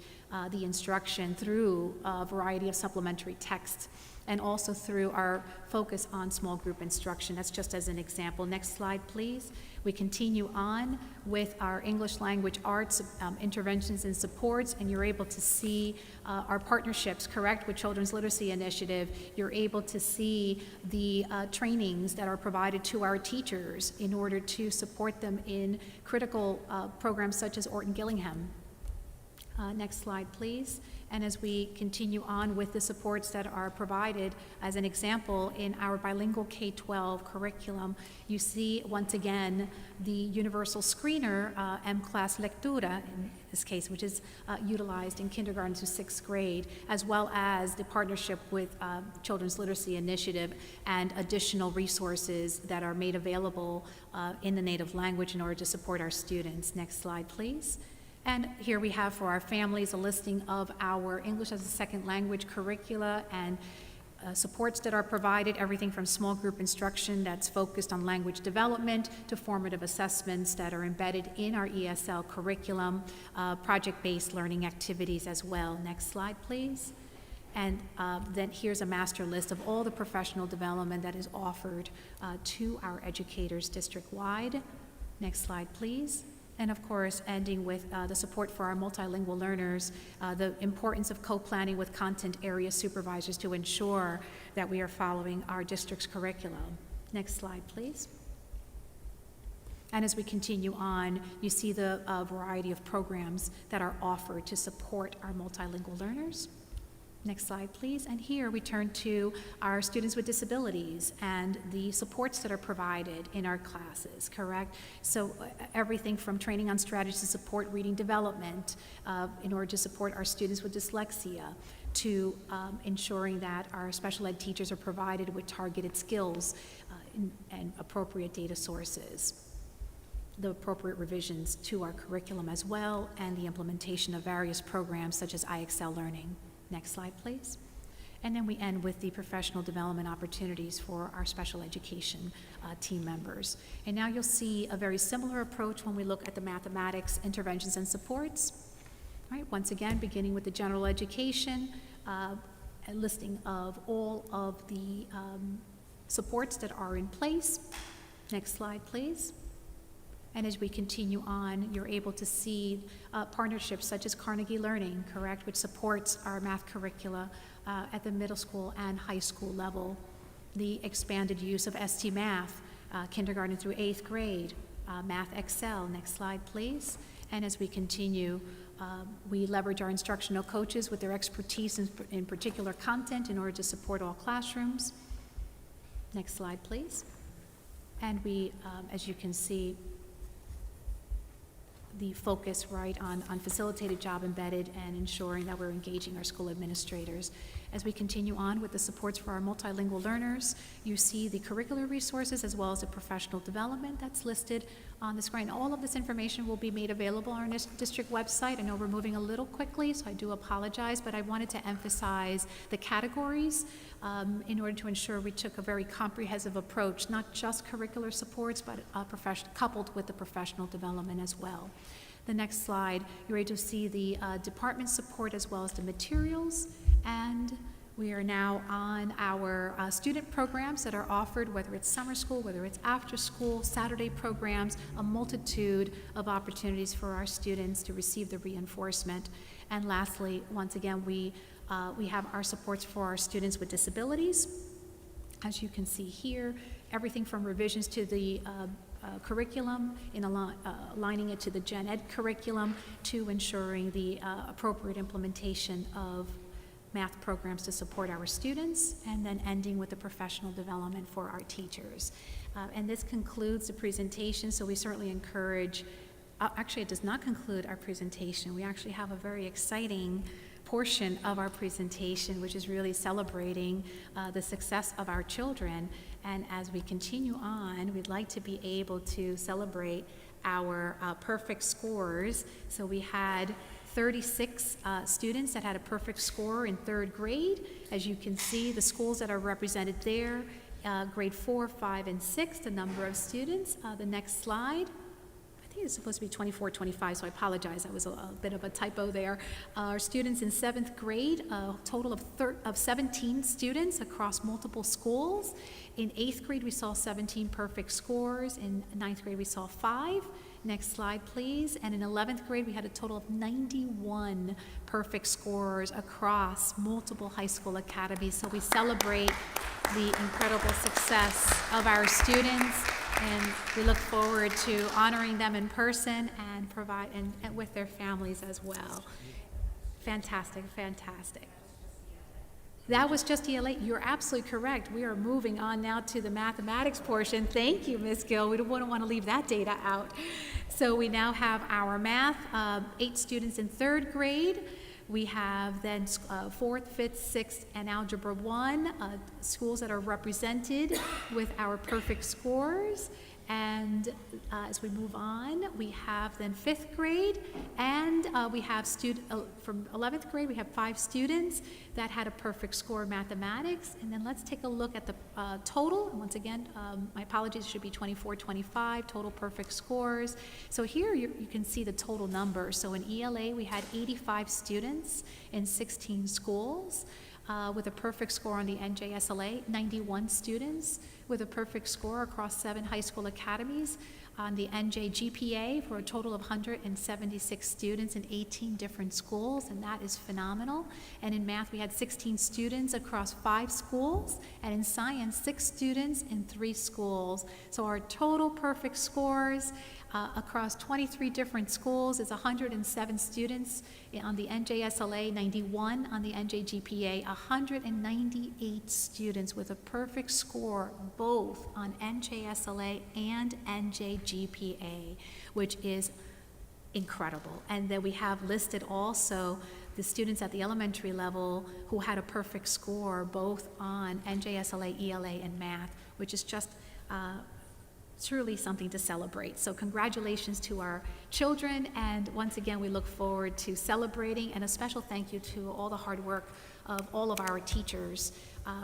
the instruction through a variety of supplementary texts, and also through our focus on small group instruction. That's just as an example. Next slide, please. We continue on with our English language arts interventions and supports, and you're able to see our partnerships, correct, with Children's Literacy Initiative. You're able to see the trainings that are provided to our teachers in order to support them in critical programs such as Orton Gillingham. Next slide, please. And as we continue on with the supports that are provided, as an example, in our bilingual K-12 curriculum, you see, once again, the universal screener, M-Class Lectura, in this case, which is utilized in kindergarten to 6th grade, as well as the partnership with Children's Literacy Initiative and additional resources that are made available in the native language in order to support our students. Next slide, please. And here we have for our families a listing of our English as a second language curricula and supports that are provided, everything from small group instruction that's focused on language development to formative assessments that are embedded in our ESL curriculum, project-based learning activities as well. Next slide, please. And then here's a master list of all the professional development that is offered to our educators district-wide. Next slide, please. And of course, ending with the support for our multilingual learners, the importance of co-planning with content area supervisors to ensure that we are following our district's curriculum. Next slide, please. And as we continue on, you see the variety of programs that are offered to support our multilingual learners. Next slide, please. And here we turn to our students with disabilities and the supports that are provided in our classes, correct? So everything from training on strategies to support reading development in order to support our students with dyslexia, to ensuring that our special ed teachers are provided with targeted skills and appropriate data sources, the appropriate revisions to our curriculum as well, and the implementation of various programs such as IXL Learning. Next slide, please. And then we end with the professional development opportunities for our special education team members. And now you'll see a very similar approach when we look at the mathematics interventions and supports. All right, once again, beginning with the general education, a listing of all of the supports that are in place. Next slide, please. And as we continue on, you're able to see partnerships such as Carnegie Learning, correct, which supports our math curricula at the middle school and high school level. The expanded use of ST Math, kindergarten through 8th grade, Math Excel. Next slide, please. And as we continue, we leverage our instructional coaches with their expertise in particular content in order to support all classrooms. Next slide, please. And we, as you can see, the focus right on facilitated job embedded and ensuring that we're engaging our school administrators. As we continue on with the supports for our multilingual learners, you see the curricular resources as well as the professional development that's listed on the screen. All of this information will be made available on our district website. I know we're moving a little quickly, so I do apologize, but I wanted to emphasize the categories in order to ensure we took a very comprehensive approach, not just curricular supports, but coupled with the professional development as well. The next slide, you're able to see the department support as well as the materials, and we are now on our student programs that are offered, whether it's summer school, whether it's after school, Saturday programs, a multitude of opportunities for our students to receive the reinforcement. And lastly, once again, we have our supports for our students with disabilities. As you can see here, everything from revisions to the curriculum, in aligning it to the Gen Ed curriculum, to ensuring the appropriate implementation of math programs to support our students, and then ending with the professional development for our teachers. And this concludes the presentation, so we certainly encourage, actually it does not conclude our presentation. We actually have a very exciting portion of our presentation, which is really celebrating the success of our children. And as we continue on, we'd like to be able to celebrate our perfect scores. So we had 36 students that had a perfect score in 3rd grade. As you can see, the schools that are represented there, grade 4, 5, and 6, the number of students. The next slide. I think it's supposed to be 24, 25, so I apologize. That was a bit of a typo there. Our students in 7th grade, a total of 17 students across multiple schools. In 8th grade, we saw 17 perfect scores. In 9th grade, we saw 5. Next slide, please. And in 11th grade, we had a total of 91 perfect scores across multiple high school academies. So we celebrate the incredible success of our students, and we look forward to honoring them in person and and with their families as well. Fantastic, fantastic. That was just ELA. You're absolutely correct. We are moving on now to the mathematics portion. Thank you, Ms. Gill. We don't want to leave that data out. So we now have our math, 8 students in 3rd grade. We have then 4th, 5th, 6th, and Algebra 1, schools that are represented with our perfect scores. And as we move on, we have then 5th grade, and we have from 11th grade, we have 5 students that had a perfect score in mathematics. And then let's take a look at the total. And once again, my apologies, it should be 24, 25, total perfect scores. So here you can see the total number. So in ELA, we had 85 students in 16 schools with a perfect score on the NJSLA, 91 students with a perfect score across 7 high school academies on the NJ GPA for a total of 176 students in 18 different schools, and that is phenomenal. And in math, we had 16 students across 5 schools, and in science, 6 students in 3 schools. So our total perfect scores across 23 different schools is 107 students on the NJSLA, 91 on the NJGPA, 198 students with a perfect score both on NJSLA and NJGPA, which is incredible. And then we have listed also the students at the elementary level who had a perfect score both on NJSLA, ELA, and math, which is just truly something to celebrate. So congratulations to our children, and once again we look forward to celebrating, and a special thank you to all the hard work of all of our teachers,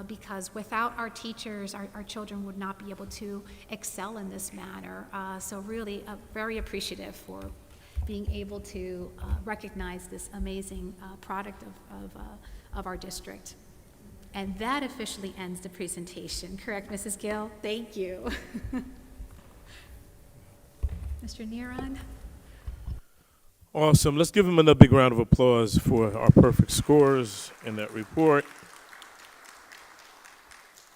because without our teachers, our children would not be able to excel in this manner. So really very appreciative for being able to recognize this amazing product of our district. And that officially ends the presentation. Correct, Mrs. Gill? Thank you. Mr. Neron? Awesome. Let's give him another big round of applause for our perfect scores in that report.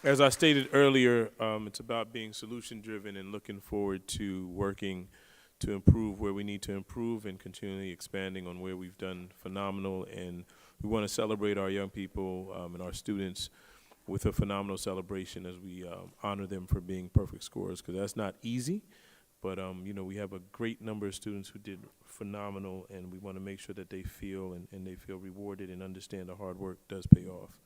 As I stated earlier, it's about being solution-driven and looking forward to working to improve where we need to improve and continually expanding on where we've done phenomenal. And we want to celebrate our young people and our students with a phenomenal celebration as we honor them for being perfect scorers, because that's not easy. But, you know, we have a great number of students who did phenomenal, and we want to make sure that they feel and they feel rewarded and understand the hard work does pay off.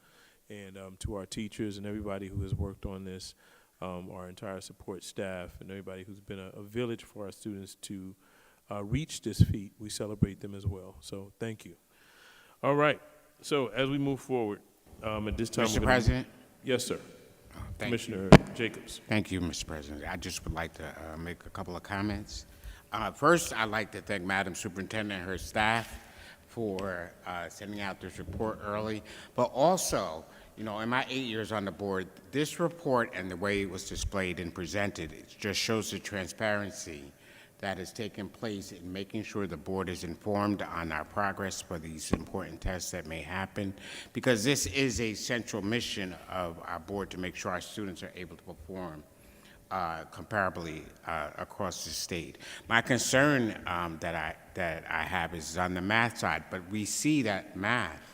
And to our teachers and everybody who has worked on this, our entire support staff and everybody who's been a village for our students to reach this feat, we celebrate them as well. So thank you. All right. So as we move forward, at this time, Mr. President? Yes, sir. Thank Commissioner Jacobs. Thank you, Mr. President. I just would like to make a couple of comments. First, I'd like to thank Madam Superintendent and her staff for sending out this report early. But also, you know, in my 8 years on the board, this report and the way it was displayed and presented, it just shows the transparency that has taken place in making sure the board is informed on our progress for these important tests that may happen, because this is a central mission of our board to make sure our students are able to perform comparably across the state. My concern that I have is on the math side, but we see that math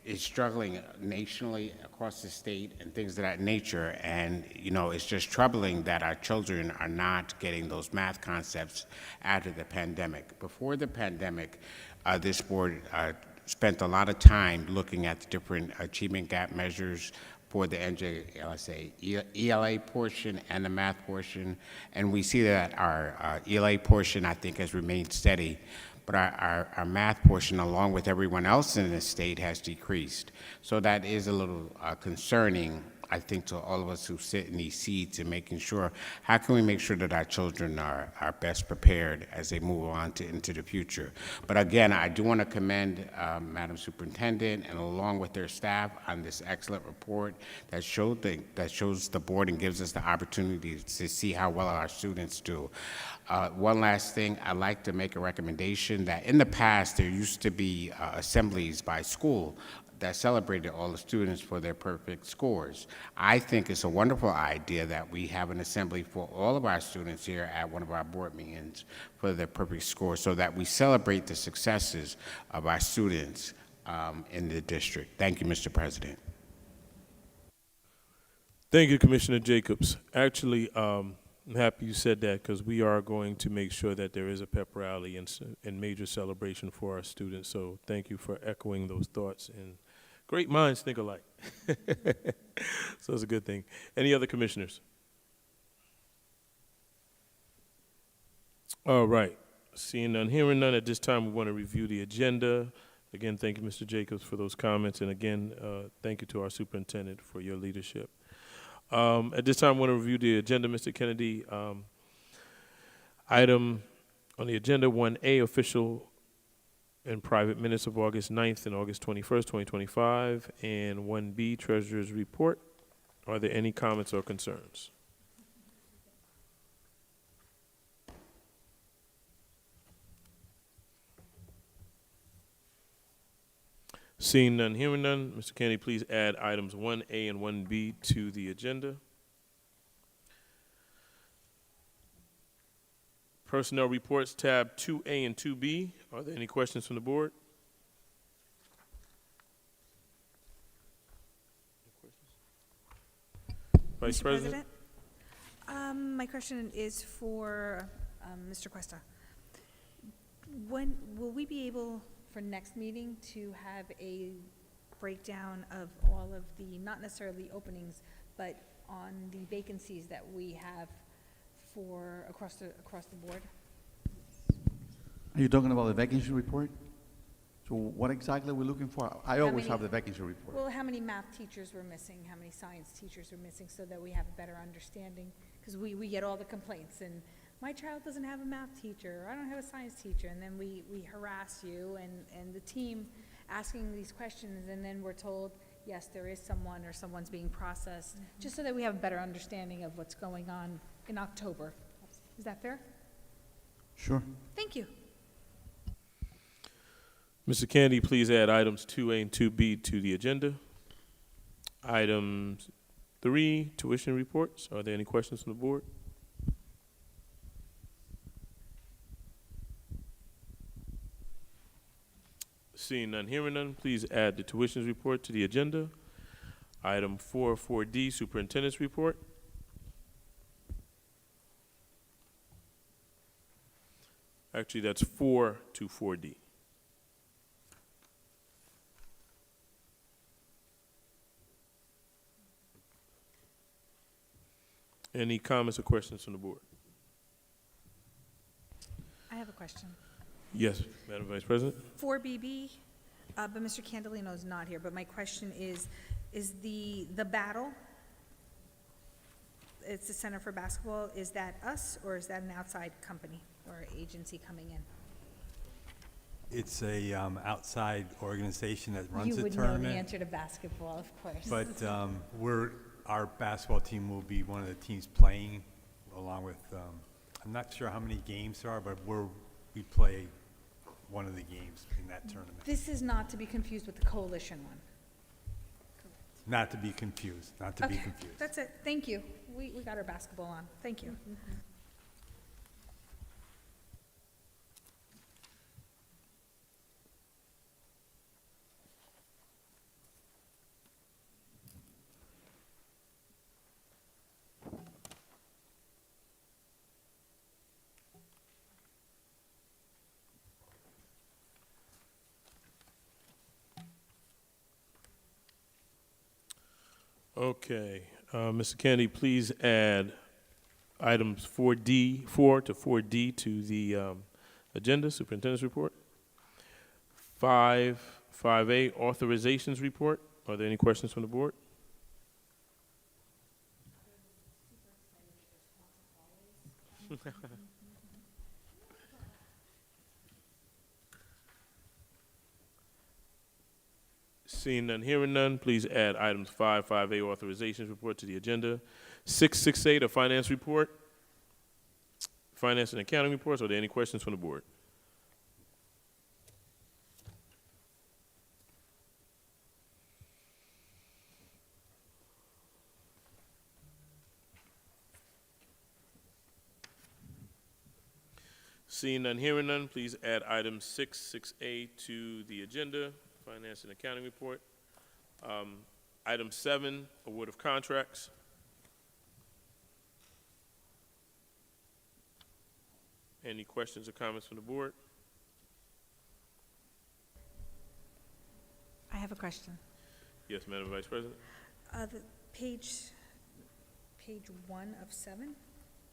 is struggling nationally across the state and things of that nature, and you know, it's just troubling that our children are not getting those math concepts after the pandemic. Before the pandemic, this board spent a lot of time looking at the different achievement gap measures for the NJLSA ELA portion and the math portion, and we see that our ELA portion, I think, has remained steady, but our math portion, along with everyone else in the state, has decreased. So that is a little concerning, I think, to all of us who sit in these seats, and making sure, how can we make sure that our children are best prepared as they move on into the future. But again, I do want to commend Madam Superintendent and along with their staff on this excellent report that shows the board and gives us the opportunity to see how well our students do. One last thing, I'd like to make a recommendation that in the past there used to be assemblies by school that celebrated all the students for their perfect scores. I think it's a wonderful idea that we have an assembly for all of our students here at one of our board meetings for their perfect scores, so that we celebrate the successes of our students in the district. Thank you, Mr. President. Thank you, Commissioner Jacobs. Actually, I'm happy you said that, because we are going to make sure that there is a pep rally and major celebration for our students. So thank you for echoing those thoughts, and great minds think alike. So it's a good thing. Any other commissioners? All right. Seeing none, hearing none, at this time we want to review the agenda. Again, thank you, Mr. Jacobs, for those comments. And again, thank you to our superintendent for your leadership. At this time, I want to review the agenda, Mr. Kennedy. Item on the agenda, 1A, official and private minutes of August 9th and August 21st, 2025, and 1B, treasurer's report. Are there any comments or concerns? Seeing none, hearing none, Mr. Kennedy, please add items 1A and 1B to the agenda. Personnel reports, tab 2A and 2B. Are there any questions from the board? Vice Mr. President? My question is for Mr. Cuesta. When will we be able, for next meeting, to have a breakdown of all of the, not necessarily openings, but on the vacancies that we have for across the board? Are you talking about the vacancy report? So what exactly are we looking for? I always have the vacancy report. Well, how many math teachers were missing, how many science teachers were missing, so that we have a better understanding? Because we get all the complaints, and my child doesn't have a math teacher, or I don't have a science teacher, and then we harass you and the team asking these questions, and then we're told, yes, there is someone, or someone's being processed, just so that we have a better understanding of what's going on in October. Is that fair? Sure. Thank you. Mr. Kennedy, please add items 2A and 2B to the agenda. Item 3, tuition reports. Are there any questions from the board? Seeing none, hearing none, please add the tuitions report to the agenda. Item 4D, superintendent's report. Actually, that's 4 to 4D. Any comments or questions from the board? I have a question. Yes, Madam Vice President. 4BB, but Mr. Candelino is not here, but my question is the battle, it's the Center for Basketball, is that us, or is that an outside company or agency coming in? It's a outside organization that runs You the would tournament. know the answer to basketball, of course. But our basketball team will be one of the teams playing, along with, I'm not sure how many games there are, but we play one of the games in that tournament. This is not to be confused with the coalition one. Not to be confused, not to be Okay, confused. that's it. Thank you. We got our basketball on. Thank you. Okay, Mr. Kennedy, please add items 4 to 4D to the agenda, superintendent's report. 5A, authorizations report. Are there any questions from the board? Seeing none, hearing none, please add items 5A authorizations report to the agenda. 6A, the finance report. Finance and accounting reports. Are there any questions from the board? Seeing none, hearing none, please add item 6A to the agenda, finance and accounting report. Item 7, award of contracts. Any questions or comments from the board? I have a question. Yes, Madam Vice President? The page 1 of 7,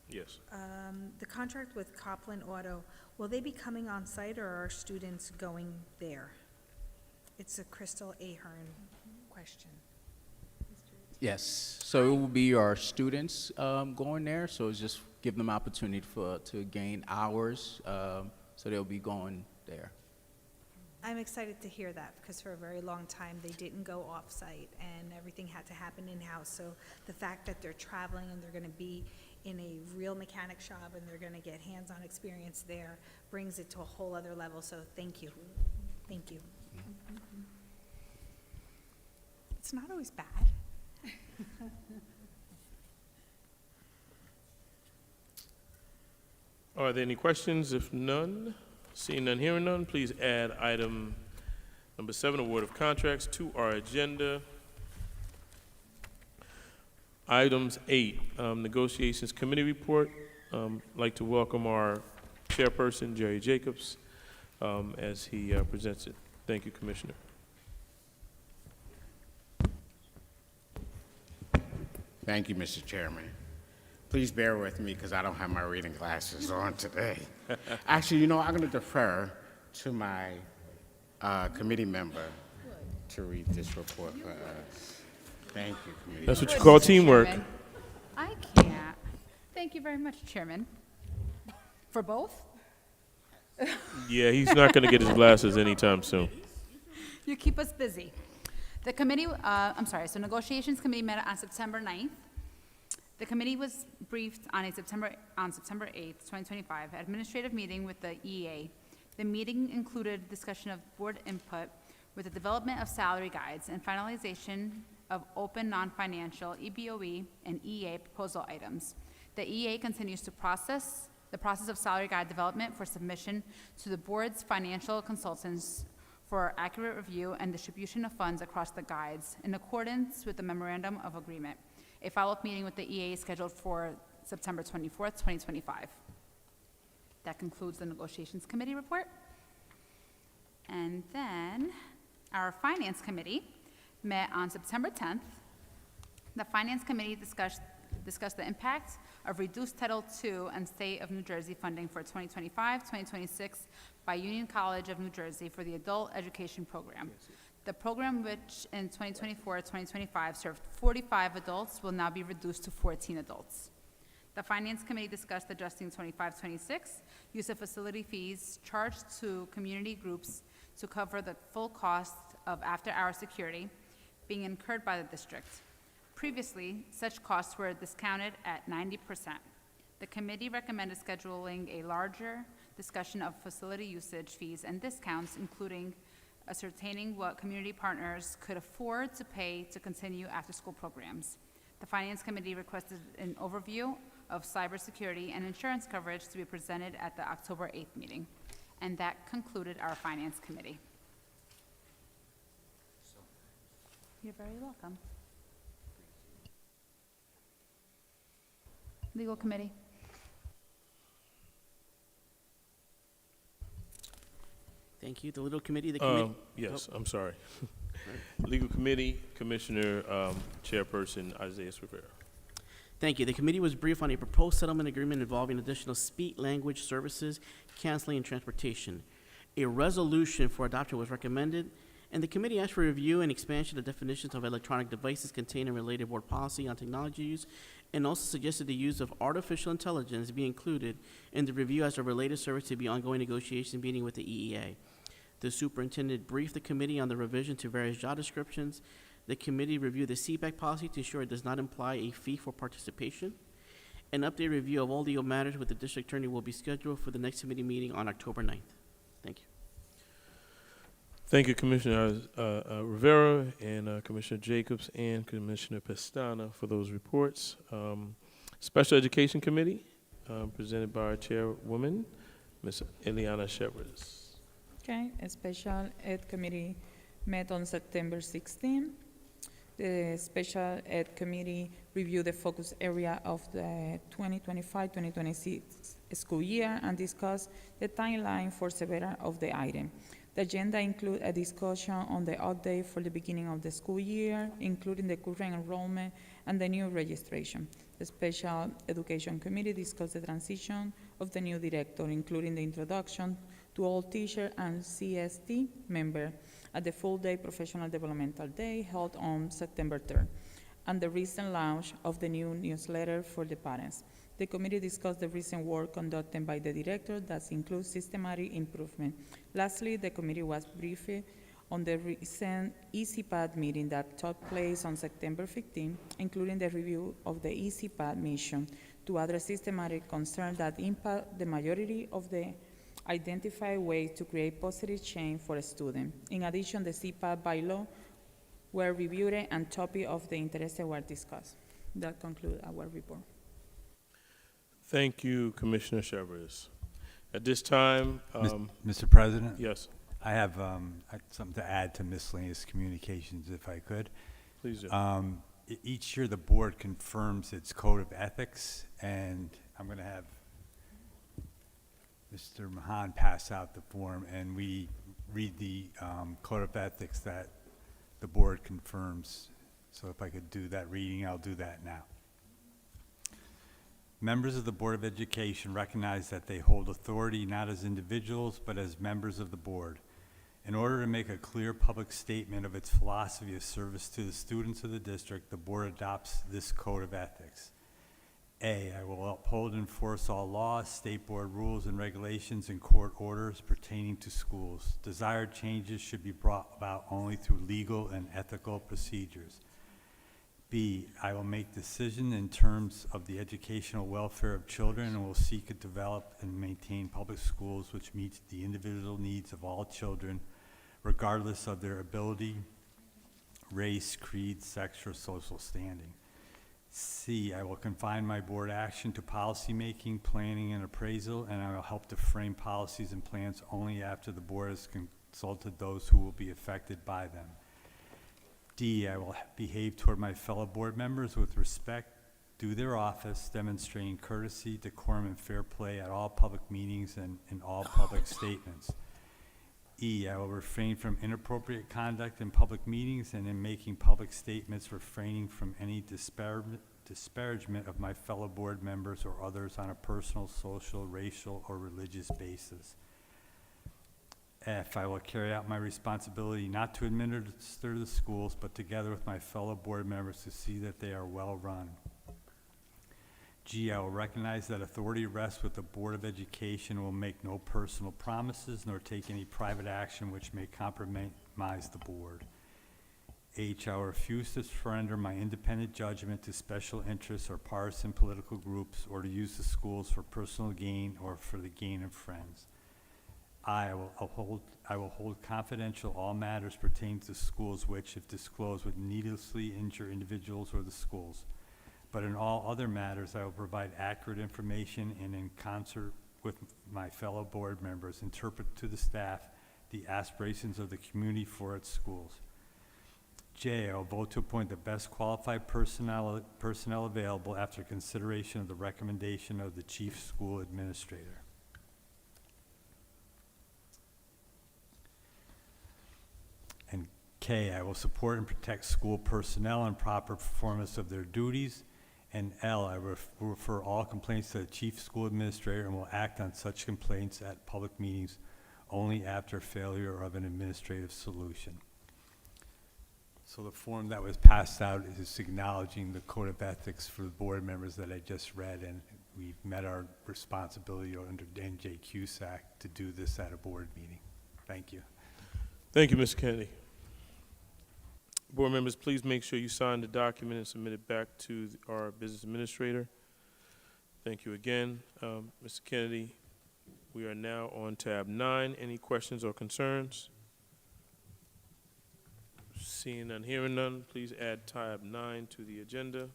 Yes. the contract with Copland Auto, will they be coming on site, or are students going there? It's a Crystal Ahern question. Yes, so it will be our students going there, so it's just give them opportunity to gain hours, so they'll be going there. I'm excited to hear that, because for a very long time, they didn't go off-site, and everything had to happen in-house. So the fact that they're traveling and they're gonna be in a real mechanic shop and they're gonna get hands-on experience there brings it to a whole other level, so thank you. Thank you. It's not always bad. Are there any questions? If none, seeing none, hearing none, please add item number 7, award of contracts, to our agenda. Items 8, negotiations committee report. I'd like to welcome our chairperson, Jerry Jacobs, as he presents it. Thank you, Commissioner. Thank you, Mr. Chairman. Please bear with me because I don't have my reading glasses on today. Actually, you know, I'm going to defer to my committee member to read this report for us. Thank you, committee. That's what you call teamwork. Chairman. I can't. Thank you very much, Chairman. For both? Yeah, he's not going to get his glasses anytime soon. You keep us busy. The committee, so negotiations committee met on September 9th. The committee was briefed on September 8th, 2025, administrative meeting with the EA. The meeting included discussion of board input with the development of salary guides and finalization of open non-financial EBOE and EA proposal items. The EA continues to process of salary guide development for submission to the board's financial consultants for accurate review and distribution of funds across the guides in accordance with the memorandum of agreement. A follow-up meeting with the EA is scheduled for September 24th, 2025. That concludes the negotiations committee report. And then our finance committee met on September 10th. The finance committee discussed the impact of reduced Title II and State of New Jersey funding for 2025-2026 by Union College of New Jersey for the Adult Education Program. The program, which in 2024-2025 served 45 adults, will now be reduced to 14 adults. The Finance Committee discussed adjusting 25-26 use of facility fees charged to community groups to cover the full cost of after-hour security being incurred by the district. Previously, such costs were discounted at 90%. The committee recommended scheduling a larger discussion of facility usage fees and discounts, including ascertaining what community partners could afford to pay to continue after-school programs. The Finance Committee requested an overview of cybersecurity and insurance coverage to be presented at the October 8th meeting. And that concluded our Finance Committee. You're very welcome. Legal Committee. Thank you. The Legal Committee, the committee. Yes, I'm sorry. Legal Committee, Commissioner, Chairperson Isaiah Rivera. Thank you. The committee was briefed on a proposed settlement agreement involving additional speech language services, counseling, and transportation. A resolution for adoption was recommended, and the committee asked for review and expansion of definitions of electronic devices contained in related board policy on technology use, and also suggested the use of artificial intelligence be included in the review as a related service to be ongoing negotiation meeting with the EEA. The superintendent briefed the committee on the revision to various job descriptions. The committee reviewed the CPAC policy to ensure it does not imply a fee for participation. An updated review of all legal matters with the district attorney will be scheduled for the next committee meeting on October 9th. Thank you. Thank you, Commissioner Rivera and Commissioner Jacobs and Commissioner Pestana for those reports. Special Education Committee, presented by our chairwoman, Ms. Eliana Shepard. Okay, a Special Ed Committee met on September 16. The Special Ed Committee reviewed the focus area of the 2025-2026 school year and discussed the timeline for several of the items. The agenda includes a discussion on the update for the beginning of the school year, including the current enrollment and the new registration. The Special Education Committee discussed the transition of the new director, including the introduction to all teacher and CST members at the full-day Professional Developmental Day held on September 3rd, and the recent launch of the new newsletter for the parents. The committee discussed the recent work conducted by the director that includes systematic improvement. Lastly, the committee was briefed on the recent EasyPath meeting that took place on September 15, including the review of the EasyPath mission to address systematic concerns that impact the majority of the identified ways to create positive change for a student. In addition, the CPAT bylaw were reviewed and topics of the interest were discussed. That concludes our report. Thank you, Commissioner Chavez. At this time, Mr. President? Yes. I have something to add to miscellaneous communications, if I could. Please do. Each year, the board confirms its code of ethics, and I'm going to have Mr. Mahan pass out the form, and we read the code of ethics that the board confirms. So if I could do that reading, I'll do that now. Members of the Board of Education recognize that they hold authority not as individuals, but as members of the board. In order to make a clear public statement of its philosophy of service to the students of the district, the board adopts this code of ethics. A, I will uphold and enforce all laws, state board rules and regulations, and court orders pertaining to schools. Desired changes should be brought about only through legal and ethical procedures. B, I will make decisions in terms of the educational welfare of children and will seek to develop and maintain public schools which meet the individual needs of all children, regardless of their ability, race, creed, sex, or social standing. C, I will confine my board action to policymaking, planning, and appraisal, and I will help to frame policies and plans only after the board has consulted those who will be affected by them. D, I will behave toward my fellow board members with respect, do their office, demonstrating courtesy, decorum, and fair play at all public meetings and in all public statements. E, I will refrain from inappropriate conduct in public meetings and in making public statements, refraining from any disparagement of my fellow board members or others on a personal, social, racial, or religious basis. F, I will carry out my responsibility not to administer the schools, but together with my fellow board members to see that they are well run. G, I will recognize that authority rests with the Board of Education and will make no personal promises nor take any private action which may compromise the board. H, I will refuse to surrender my independent judgment to special interests or partisan political groups or to use the schools for personal gain or for the gain of friends. I will hold confidential all matters pertaining to schools which, if disclosed, would needlessly injure individuals or the schools. But in all other matters, I will provide accurate information and in concert with my fellow board members, interpret to the staff the aspirations of the community for its schools. J, I will vote to appoint the best qualified personnel available after consideration of the recommendation of the chief school administrator. And K, I will support and protect school personnel and proper performance of their duties. And L, I will refer all complaints to the chief school administrator and will act on such complaints at public meetings only after failure of an administrative solution. So the form that was passed out is acknowledging the code of ethics for the board members that I just read, and we've met our responsibility under NJQSAC to do this at a board meeting. Thank you. Thank you, Mr. Kennedy. Board members, please make sure you sign the document and submit it back to our business administrator. Thank you again. Mr. Kennedy, we are now on tab 9. Any questions or concerns? Seeing none, hearing none, please add tab 9 to the agenda.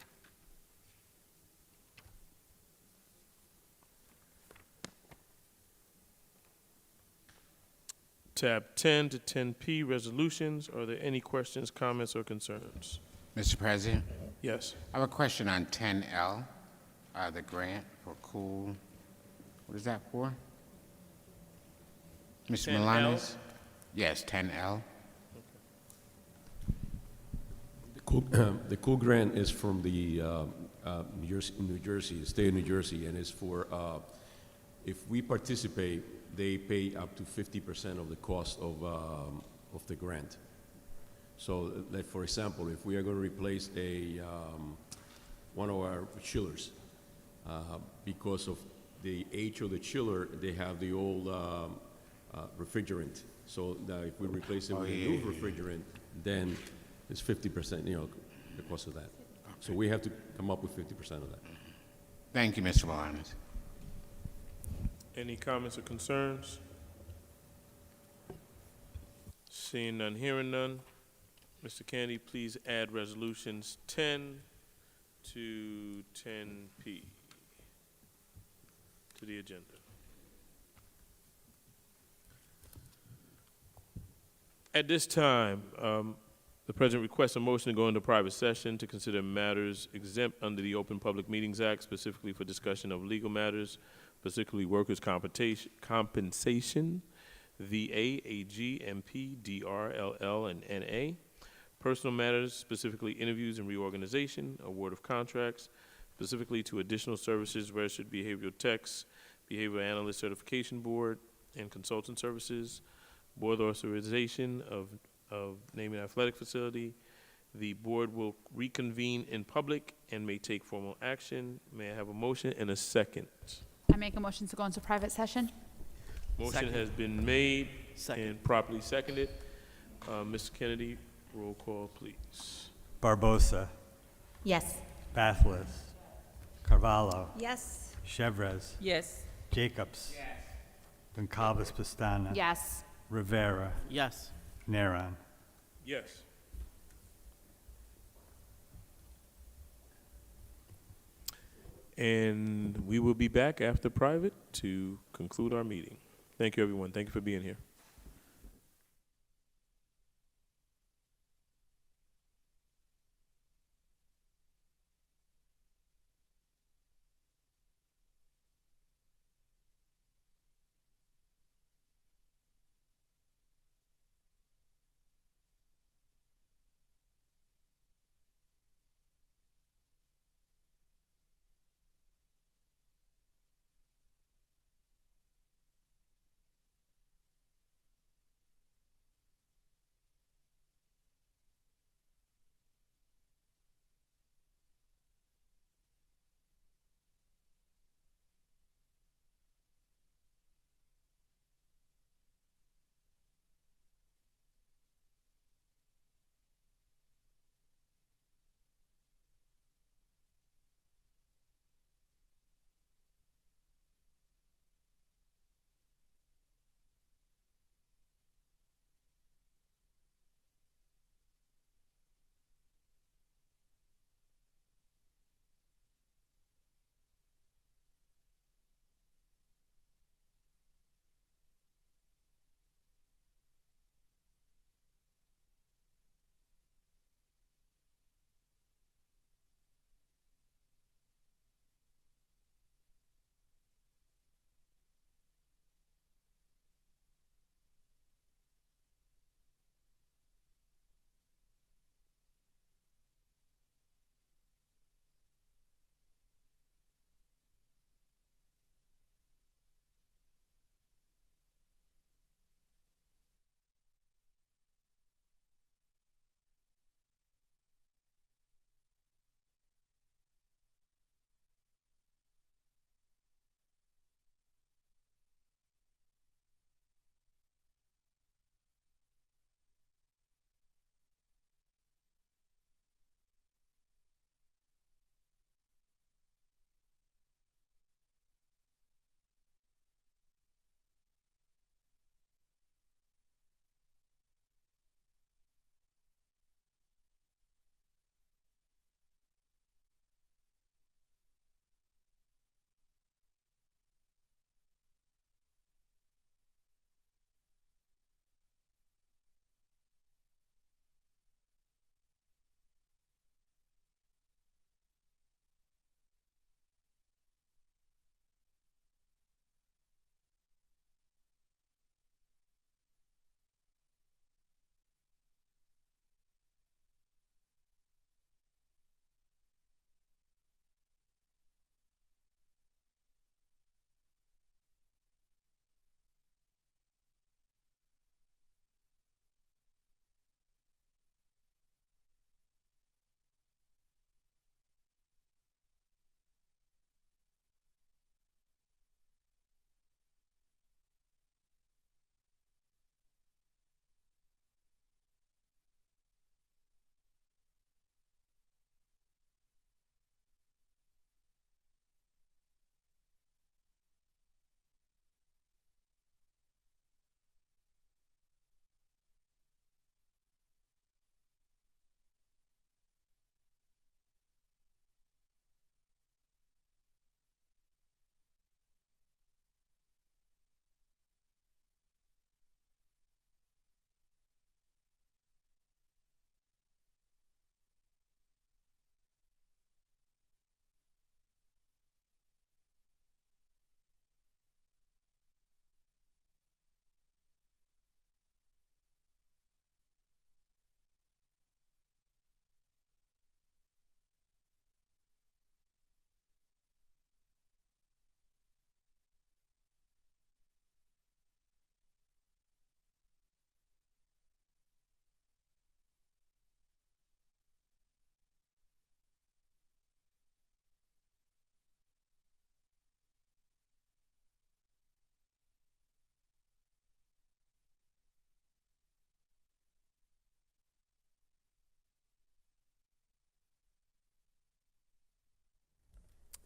Tab 10 to 10P, resolutions. Are there any questions, comments, or concerns? Mr. President? Yes. I have a question on 10L, the grant for cool. What is that for? Mr. 10L? Milanes? Yes, 10L. The cool grant is from the New Jersey, the state of New Jersey, and it's for, if we participate, they pay up to 50% of the cost of the grant. So, like for example, if we are going to replace one of our chillers, Because of the age of the chiller, they have the old refrigerant. So now if we replace it with a new refrigerant, then it's 50%, the cost of that. So we have to come up with 50% of that. Thank you, Mr. Bolaños. Any comments or concerns? Seeing none, hearing none. Mr. Kennedy, please add resolutions 10 to 10P to the agenda. At this time, the President requests a motion to go into private session to consider matters exempt under the Open Public Meetings Act, specifically for discussion of legal matters, particularly workers' compensation, VA, AG, MP, DR, LL, and NA, personal matters, specifically interviews and reorganization, award of contracts, specifically to additional services, registered behavioral techs, behavioral analyst certification board, and consultant services, board authorization of naming athletic facility. The board will reconvene in public and may take formal action. May I have a motion and a second? I make a motion to go into private session. Motion has been made and properly seconded. Mr. Kennedy, roll call, please. Barbosa, Yes. Bathlis, Carvalho, Yes. Chevres, Yes. Jacobs, Goncalves Pestana, Yes. Rivera, Yes. Naron. Yes. And we will be back after private to conclude our meeting. Thank you, everyone. Thank you for being here.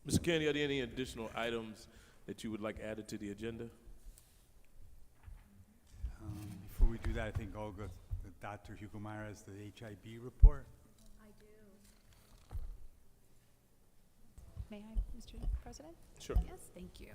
Mr. Kennedy, are there any additional items that you would like added to the agenda? Before we do that, I think Olga, Dr. Hugelmeyer has the HIB report. I do. May I, Mr. President? Sure. Yes, thank you.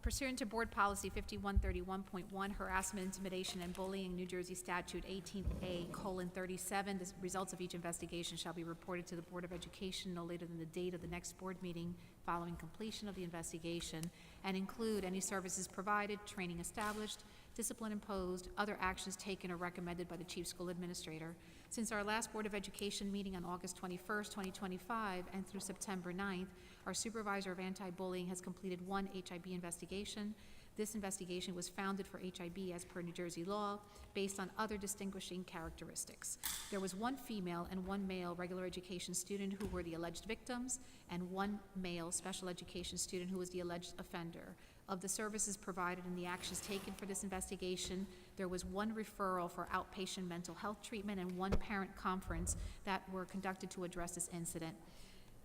Pursuant to Board Policy 5131.1, harassment, intimidation, and bullying, New Jersey Statute 18A:37, the results of each investigation shall be reported to the Board of Education no later than the date of the next board meeting following completion of the investigation, and include any services provided, training established, discipline imposed, other actions taken or recommended by the Chief School Administrator. Since our last Board of Education meeting on August 21st, 2025, and through September 9th, our Supervisor of Anti-Bullying has completed one HIB investigation. This investigation was founded for HIB as per New Jersey law, based on other distinguishing characteristics. There was one female and one male regular education student who were the alleged victims, and one male special education student who was the alleged offender. Of the services provided and the actions taken for this investigation, there was one referral for outpatient mental health treatment and one parent conference that were conducted to address this incident.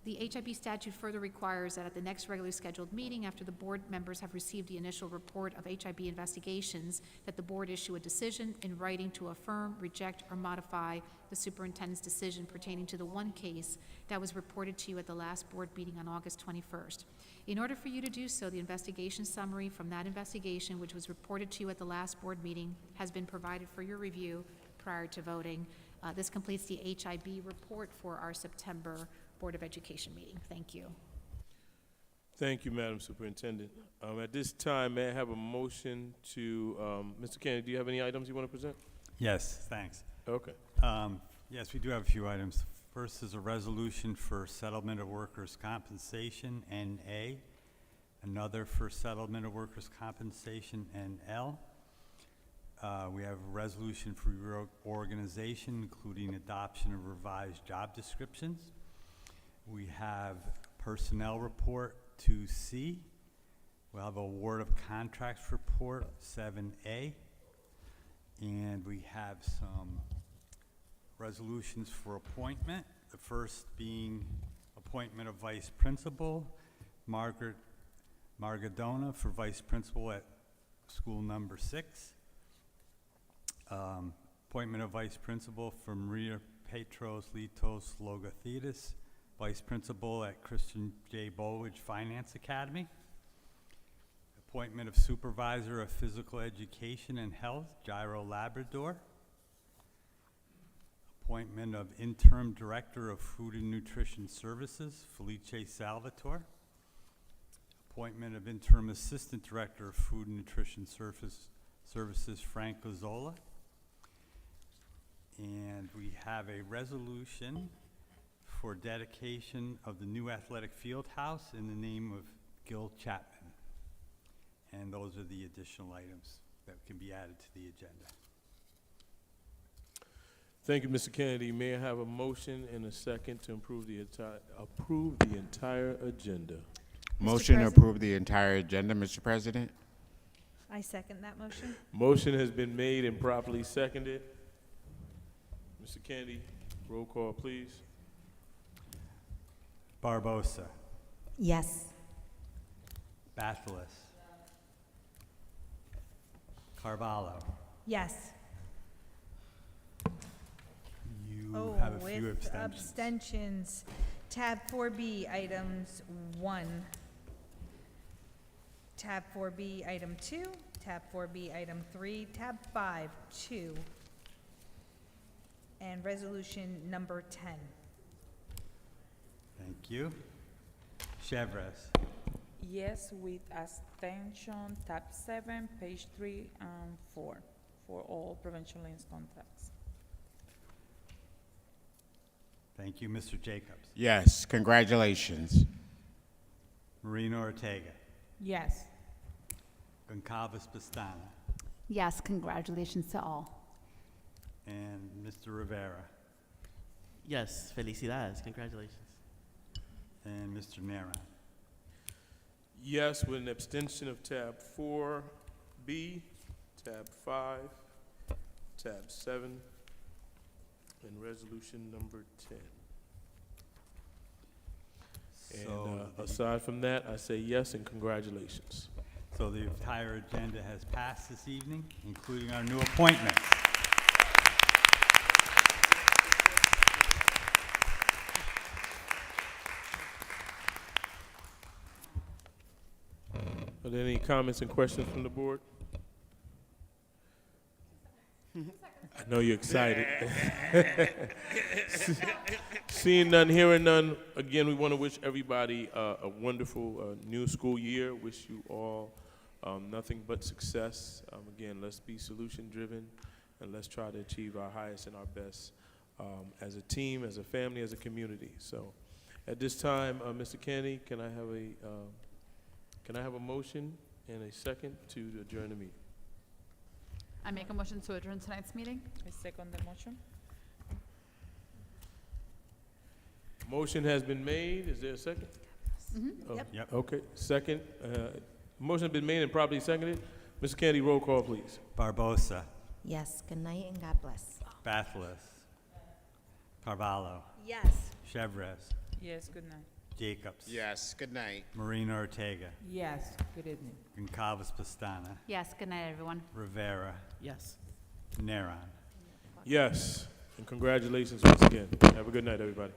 The HIB statute further requires that at the next regularly scheduled meeting, after the board members have received the initial report of HIB investigations, that the board issue a decision in writing to affirm, reject, or modify the superintendent's decision pertaining to the one case that was reported to you at the last board meeting on August 21st. In order for you to do so, the investigation summary from that investigation, which was reported to you at the last board meeting, has been provided for your review prior to voting. This completes the HIB report for our September Board of Education meeting. Thank you. Thank you, Madam Superintendent. At this time, may I have a motion to, Mr. Kennedy, do you have any items you want to present? Yes, thanks. Okay. Yes, we do have a few items. First is a resolution for settlement of workers' compensation, NA. Another for settlement of workers' compensation, NL. We have a resolution for reorganization, including adoption of revised job descriptions. We have personnel report 2C. We'll have award of contracts report 7A. And we have some resolutions for appointment. The first being appointment of vice principal, Margaret Margadona for vice principal at school number 6. Appointment of vice principal for Maria Petros Litos Logothetis, vice principal at Christian J. Bowledge Finance Academy. Appointment of supervisor of physical education and health, Gyro Labrador. Appointment of interim director of food and nutrition services, Felice Salvatore. Appointment of interim assistant director of food and nutrition services, Frank Gazzola. And we have a resolution for dedication of the new athletic field house in the name of Gil Chapman. And those are the additional items that can be added to the agenda. Thank you, Mr. Kennedy. May I have a motion and a second to approve the entire agenda? Motion to approve the entire agenda, Mr. President. I second that motion. Motion has been made and properly seconded. Mr. Kennedy, roll call, please. Barbosa. Yes. Bathelus. Carvalho. Yes. You have a few with abstentions. abstentions. Tab 4B, items 1. Tab 4B, item 2. Tab 4B, item 3. Tab 5, 2. And resolution number 10. Thank you. Chevres. Yes, with abstention, tab 7, page 3 and 4, for all provincial liens contracts. Thank you. Mr. Jacobs. Yes, congratulations. Marina Ortega. Yes. Goncalves Pestana. Yes, congratulations to all. And Mr. Rivera. Yes, felicidades, congratulations. And Mr. Naran. Yes, with an abstention of tab 4B, tab 5, tab 7, and resolution number 10. And aside from that, I say yes and congratulations. So the entire agenda has passed this evening, including our new appointments. Are there any comments and questions from the board? I know you're excited. Seeing none, hearing none, again, we want to wish everybody a wonderful new school year. Wish you all nothing but success. Again, let's be solution-driven, and let's try to achieve our highest and our best as a team, as a family, as a community. So at this time, Mr. Kennedy, can I have a motion and a second to adjourn the meeting? I make a motion to adjourn tonight's meeting. I second the motion. Motion has been made. Is there a second? Oh, Yep. Okay, second. Motion has been made and properly seconded. Mr. Kennedy, roll call, please. Barbosa, Yes, good night and God bless. Bathlis, Carvalho, Yes. Chevres, Yes, good night. Jacobs. Yes, good night. Marina Ortega, Yes, good evening. Goncalves Pastana, Yes, good night, everyone. Rivera, Yes. Neron. Yes, and congratulations once again. Have a good night, everybody.